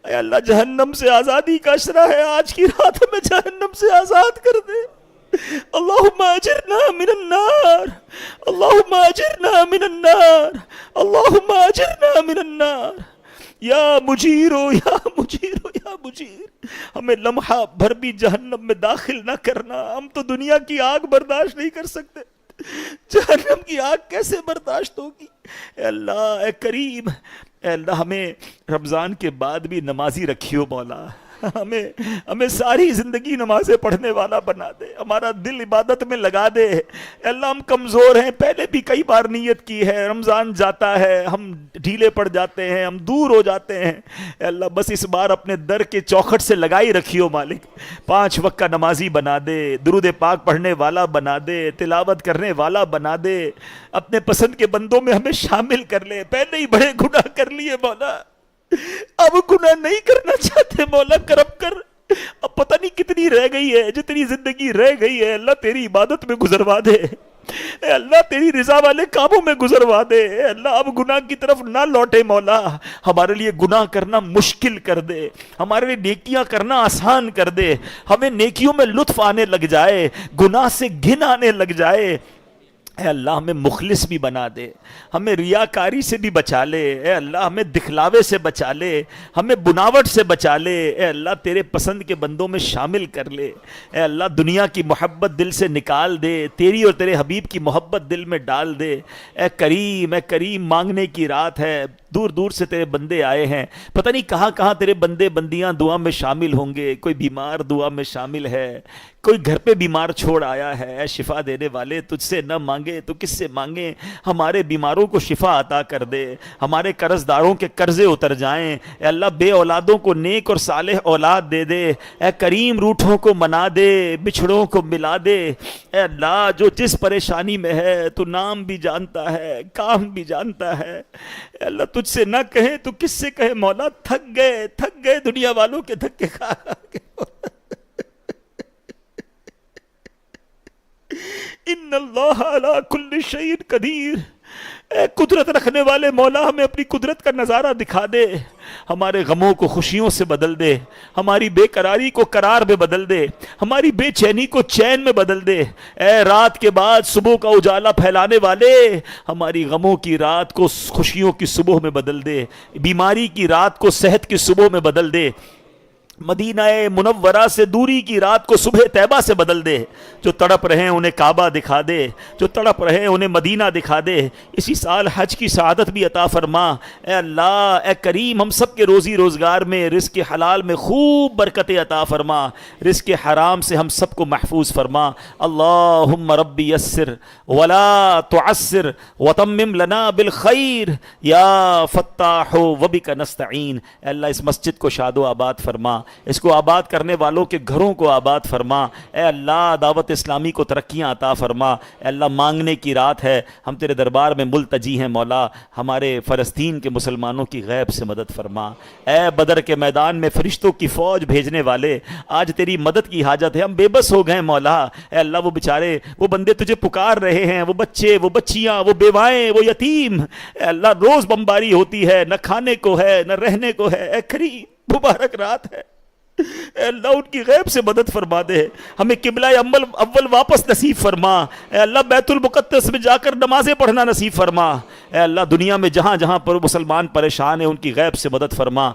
اے اللہ جہنم سے آزادی کا اشرہ ہے، آج کی رات ہمیں جہنم سے آزاد کر دے۔ اللہم اجرنا من النار، اللہم اجرنا من النار، اللہم اجرنا من النار، یا مجیرو یا مجیرو یا مجیر۔ ہمیں لمحہ بھر بھی جہنم میں داخل نہ کرنا، ہم تو دنیا کی آگ برداشت نہیں کر سکتے، جہنم کی آگ کیسے برداشت ہوگی؟ اے اللہ اے کریم، اے اللہ ہمیں رمضان کے بعد بھی نمازی رکھیو مولا، ہمیں ساری زندگی نمازیں پڑھنے والا بنا دے، ہمارا دل عبادت میں لگا دے۔ اے اللہ ہم کمزور ہیں، پہلے بھی کئی بار نیت کی ہے، رمضان جاتا ہے ہم ڈھیلے پڑ جاتے ہیں، ہم دور ہو جاتے ہیں۔ اے اللہ بس اس بار اپنے در کے چوکھٹ سے لگائی رکھیو مالک، 5 وقت کا نمازی بنا دے، درود پاک پڑھنے والا بنا دے، تلاوت کرنے والا بنا دے، اپنے پسند کے بندوں میں ہمیں شامل کر لے۔ پہلے ہی بڑے گناہ کر لیے مولا، اب گناہ نہیں کرنا چاہتے مولا، کرم کر، اب پتہ نہیں کتنی رہ گئی ہے، جتنی زندگی رہ گئی ہے اللہ تیری عبادت میں گزروا دے، اے اللہ تیری رضا والے کاموں میں گزروا دے۔ اے اللہ اب گناہ کی طرف نہ لوٹے مولا، ہمارے لیے گناہ کرنا مشکل کر دے، ہمارے لیے نیکیاں کرنا آسان کر دے، ہمیں نیکیوں میں لطف آنے لگ جائے، گناہ سے گھن آنے لگ جائے۔ اے اللہ ہمیں مخلص بھی بنا دے، ہمیں ریاکاری سے بھی بچا لے، اے اللہ ہمیں دکھلاوے سے بچا لے، ہمیں بناوٹ سے بچا لے، اے اللہ تیرے پسند کے بندوں میں شامل کر لے۔ اے اللہ دنیا کی محبت دل سے نکال دے، تیری اور تیرے حبیب کی محبت دل میں ڈال دے۔ اے کریم مانگنے کی رات ہے، دور دور سے تیرے بندے آئے ہیں، پتہ نہیں کہاں کہاں تیرے بندے بندیاں دعا میں شامل ہوں گے، کوئی بیمار دعا میں شامل ہے، کوئی گھر پہ بیمار چھوڑ آیا ہے۔ اے شفا دینے والے تجھ سے نہ مانگے تو کس سے مانگیں، ہمارے بیماروں کو شفا عطا کر دے، ہمارے قرض داروں کے قرضے اتر جائیں، اے اللہ بے اولادوں کو نیک اور صالح اولاد دے دے، اے کریم روٹھوں کو منا دے، بچھڑوں کو ملا دے، اے اللہ جو جس پریشانی میں ہے تو نام بھی جانتا ہے، کام بھی جانتا ہے، اے اللہ تجھ سے نہ کہیں تو کس سے کہے مولا، تھک گئے دنیا والوں کے دھکے کھا کے۔ ان اللہ علی کل شیء قدیر، اے قدرت رکھنے والے مولا ہمیں اپنی قدرت کا نظارہ دکھا دے، ہمارے غموں کو خوشیوں سے بدل دے، ہماری بے قراری کو قرار میں بدل دے، ہماری بے چینی کو چین میں بدل دے۔ اے رات کے بعد صبح کا اجالا پھیلانے والے، ہماری غموں کی رات کو خوشیوں کی صبح میں بدل دے، بیماری کی رات کو صحت کی صبح میں بدل دے، مدینہ منورہ سے دوری کی رات کو صبح طیبہ سے بدل دے۔ جو تڑپ رہے ہیں انہیں کعبہ دکھا دے، جو تڑپ رہے ہیں انہیں مدینہ دکھا دے۔ اسی سال حج کی سعادت بھی عطا فرما۔ اے اللہ، اے کریم، ہم سب کے روزی روزگار میں، رزق حلال میں خوب برکت عطا فرما، رزق حرام سے ہم سب کو محفوظ فرما۔ اللہم رب یسر ولا تعسر وتمم لنا بالخیر یا فتاح وبک نستعین۔ اے اللہ، اس مسجد کو شاد و آباد فرما، اس کو آباد کرنے والوں کے گھروں کو آباد فرما۔ اے اللہ، دعوت اسلامی کو ترقیاں عطا فرما۔ اے اللہ، مانگنے کی رات ہے، ہم تیرے دربار میں ملتجی ہیں مولا، ہمارے فلسطین کے مسلمانوں کی غیب سے مدد فرما۔ اے بدر کے میدان میں فرشتوں کی فوج بھیجنے والے، آج تیری مدد کی حاجت ہے، ہم بے بس ہو گئے مولا۔ اے اللہ، وہ بیچارے، وہ بندے تجھے پکار رہے ہیں، وہ بچے، وہ بچیاں، وہ بیوائیں، وہ یتیم، اے اللہ روز بمباری ہوتی ہے، نہ کھانے کو ہے نہ رہنے کو ہے۔ اے کریم، مبارک رات ہے، اے اللہ ان کی غیب سے مدد فرما دے، ہمیں قبلہ اول واپس نصیب فرما۔ اے اللہ، بیت المقدس میں جا کر نمازیں پڑھنا نصیب فرما۔ اے اللہ، دنیا میں جہاں جہاں پر مسلمان پریشان ہیں ان کی غیب سے مدد فرما۔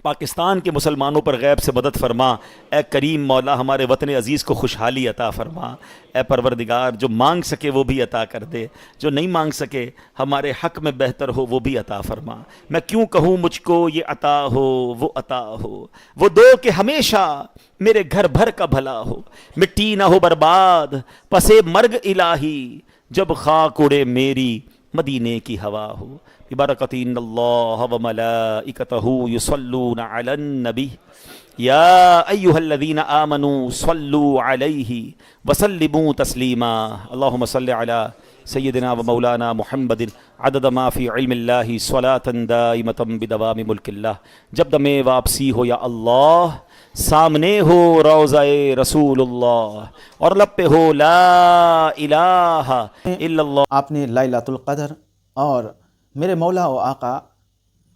پاکستان کے مسلمانوں پر غیب سے مدد فرما۔ اے کریم مولا، ہمارے وطن عزیز کو خوشحالی عطا فرما۔ اے پروردگار، جو مانگ سکے وہ بھی عطا کر دے، جو نہیں مانگ سکے ہمارے حق میں بہتر ہو وہ بھی عطا فرما۔ میں کیوں کہوں مجھ کو یہ عطا ہو وہ عطا ہو، وہ دو کہ ہمیشہ میرے گھر بھر کا بھلا ہو، مٹی نہ ہو برباد پسے مرگ الہی، جب خاک اڑے میری مدینے کی ہوا ہو۔ ببرکۃ ان اللہ وملائکتہ یصلون علی النبی یا ایھا الذین آمنوا صلوا علیہ وسلموا تسلیما۔ اللہم صل علی سیدنا و مولانا محمد عدد ما فی علم اللہ صلاۃ دائمۃ بدوام ملک اللہ۔ جب دم واپسی ہو یا اللہ، سامنے ہو روضہ رسول اللہ، اور لب پہ ہو لا الہ الا اللہ۔ آپ نے لیلۃ القدر اور میرے مولا و آقا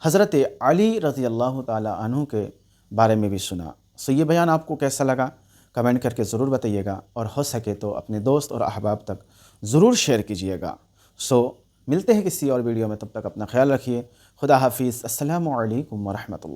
حضرت علی رضی اللہ تعالی عنہ کے بارے میں بھی سنا۔ یہ بیان آپ کو کیسا لگا کمنٹ کر کے ضرور بتائیے گا، اور ہو سکے تو اپنے دوست اور احباب تک ضرور شیئر کیجیے گا۔ ملتے ہیں کسی اور ویڈیو میں، تب تک اپنا خیال رکھیے۔ خدا حافظ، السلام علیکم ورحمۃ اللہ۔